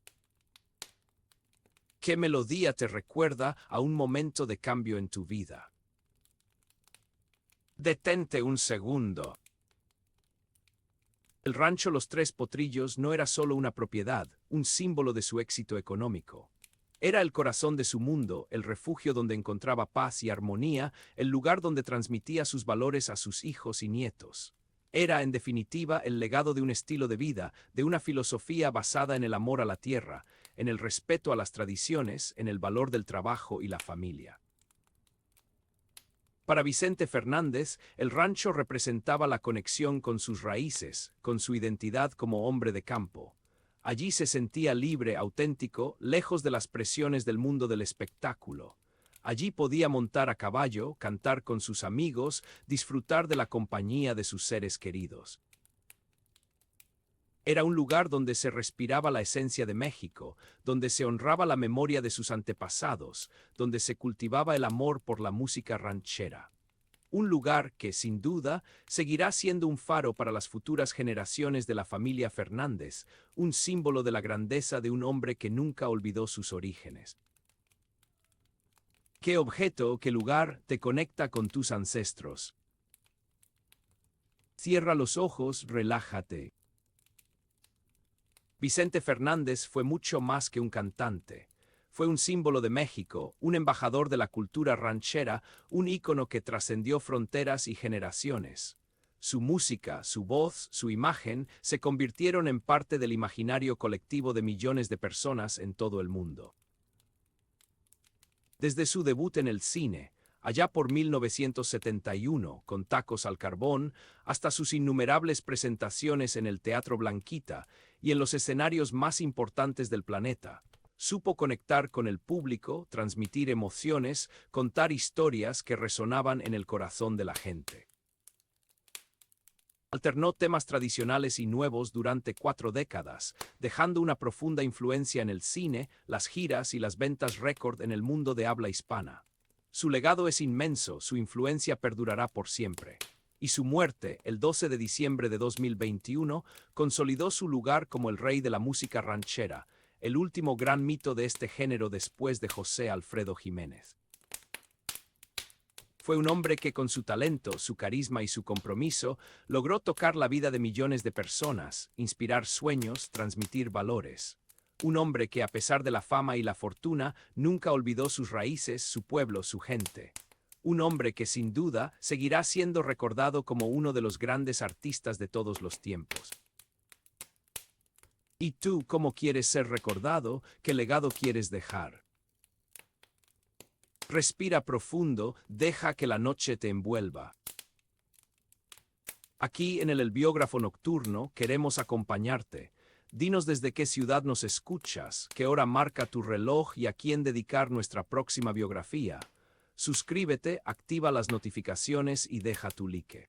¿Qué melodía te recuerda a un momento de cambio en tu vida? Detente un segundo. El rancho Los Tres Potrillos no era solo una propiedad, un símbolo de su éxito económico. Era el corazón de su mundo, el refugio donde encontraba paz y armonía, el lugar donde transmitía sus valores a sus hijos y nietos. Era, en definitiva, el legado de un estilo de vida, de una filosofía basada en el amor a la tierra, en el respeto a las tradiciones, en el valor del trabajo y la familia. Para Vicente Fernández, el rancho representaba la conexión con sus raíces, con su identidad como hombre de campo. Allí se sentía libre, auténtico, lejos de las presiones del mundo del espectáculo. Allí podía montar a caballo, cantar con sus amigos, disfrutar de la compañía de sus seres queridos. Era un lugar donde se respiraba la esencia de México, donde se honraba la memoria de sus antepasados, donde se cultivaba el amor por la música ranchera. Un lugar que, sin duda, seguirá siendo un faro para las futuras generaciones de la familia Fernández, un símbolo de la grandeza de un hombre que nunca olvidó sus orígenes. ¿Qué objeto o qué lugar te conecta con tus ancestros? Cierra los ojos, relájate. Vicente Fernández fue mucho más que un cantante. Fue un símbolo de México, un embajador de la cultura ranchera, un ícono que trascendió fronteras y generaciones. Su música, su voz, su imagen se convirtieron en parte del imaginario colectivo de millones de personas en todo el mundo. Desde su debut en el cine, allá por 1971, con Tacos al Carbón, hasta sus innumerables presentaciones en el Teatro Blanquita y en los escenarios más importantes del planeta, supo conectar con el público, transmitir emociones, contar historias que resonaban en el corazón de la gente. Alternó temas tradicionales y nuevos durante 4 décadas, dejando una profunda influencia en el cine, las giras y las ventas récord en el mundo de habla hispana. Su legado es inmenso, su influencia perdurará por siempre. Y su muerte, el 12 de diciembre de 2021, consolidó su lugar como el rey de la música ranchera, el último gran mito de este género después de José Alfredo Jiménez. Fue un hombre que con su talento, su carisma y su compromiso logró tocar la vida de millones de personas, inspirar sueños, transmitir valores. Un hombre que a pesar de la fama y la fortuna nunca olvidó sus raíces, su pueblo, su gente. Un hombre que sin duda seguirá siendo recordado como uno de los grandes artistas de todos los tiempos. ¿Y tú cómo quieres ser recordado? ¿Qué legado quieres dejar? Respira profundo, deja que la noche te envuelva. Aquí en el Biógrafo Nocturno queremos acompañarte. Dinos desde qué ciudad nos escuchas, qué hora marca tu reloj y a quién dedicar nuestra próxima biografía. Suscríbete, activa las notificaciones y deja tu like.